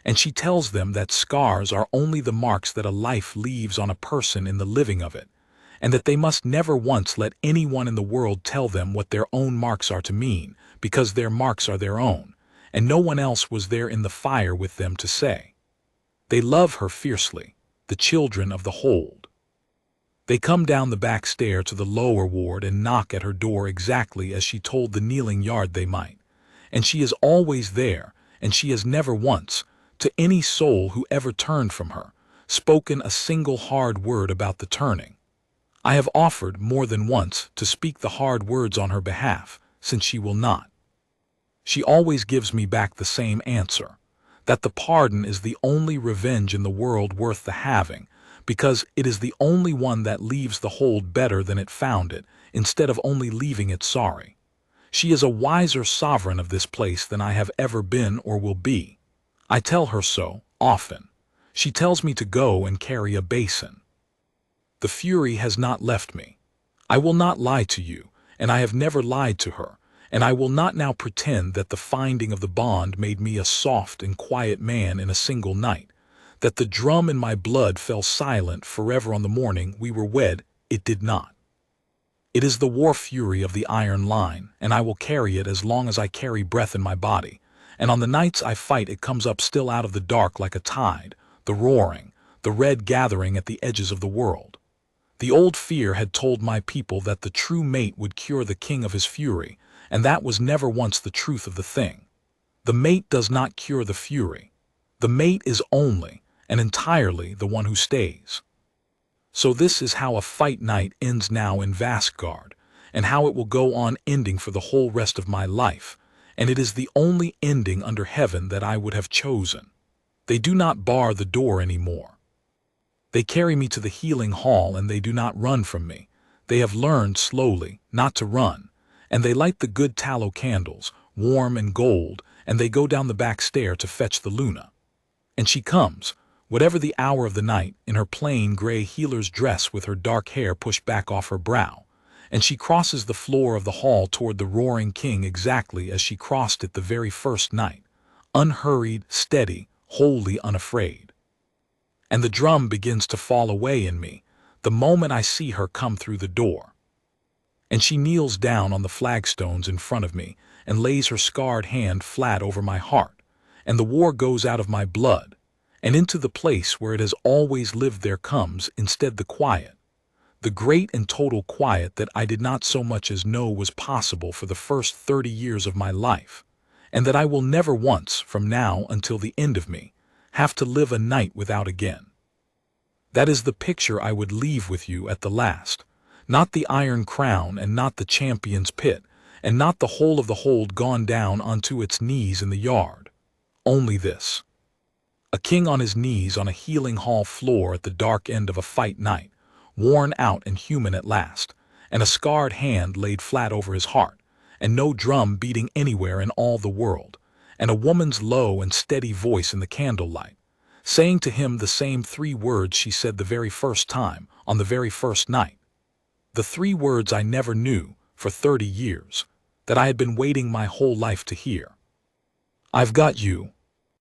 Speaker 1: and she tells them that scars are only the marks that a life leaves on a person in the living of it, and that they must never once let anyone in the world tell them what their own marks are to mean, because their marks are their own, and no one else was there in the fire with them to say. They love her fiercely, the children of the hold. They come down the back stair to the lower ward and knock at her door exactly as she told the kneeling yard they might, and she is always there, and she has never once, to any soul who ever turned from her, spoken a single hard word about the turning. I have offered more than once to speak the hard words on her behalf, since she will not. She always gives me back the same answer, that the pardon is the only revenge in the world worth the having, because it is the only one that leaves the hold better than it found it, instead of only leaving it sorry. She is a wiser sovereign of this place than I have ever been or will be. I tell her so, often. She tells me to go and carry a basin. The fury has not left me. I will not lie to you, and I have never lied to her, and I will not now pretend that the finding of the bond made me a soft and quiet man in a single night, that the drum in my blood fell silent forever on the morning we were wed. It did not. It is the war fury of the iron line, and I will carry it as long as I carry breath in my body, and on the nights I fight it comes up still out of the dark like a tide, the roaring, the red gathering at the edges of the world. The old fear had told my people that the true mate would cure the king of his fury, and that was never once the truth of the thing. The mate does not cure the fury. The mate is only, and entirely, the one who stays. So this is how a fight night ends now in Vastgard, and how it will go on ending for the whole rest of my life, and it is the only ending under heaven that I would have chosen. They do not bar the door any more. They carry me to the healing hall, and they do not run from me. They have learned slowly not to run, and they light the good tallow candles, warm and gold, and they go down the back stair to fetch the Luna. And she comes, whatever the hour of the night, in her plain gray healer's dress with her dark hair pushed back off her brow, and she crosses the floor of the hall toward the roaring king exactly as she crossed it the very first night, unhurried, steady, wholly unafraid. And the drum begins to fall away in me the moment I see her come through the door. And she kneels down on the flagstones in front of me and lays her scarred hand flat over my heart, and the war goes out of my blood, and into the place where it has always lived there comes instead the quiet, the great and total quiet that I did not so much as know was possible for the first 30 years of my life, and that I will never once, from now until the end of me, have to live a night without again. That is the picture I would leave with you at the last, not the iron crown and not the champion's pit, and not the whole of the hold gone down onto its knees in the yard. Only this. A king on his knees on a healing hall floor at the dark end of a fight night, worn out and human at last, and a scarred hand laid flat over his heart, and no drum beating anywhere in all the world, and a woman's low and steady voice in the candlelight, saying to him the same 3 words she said the very first time, on the very first night. The 3 words I never knew, for 30 years, that I had been waiting my whole life to hear. I've got you,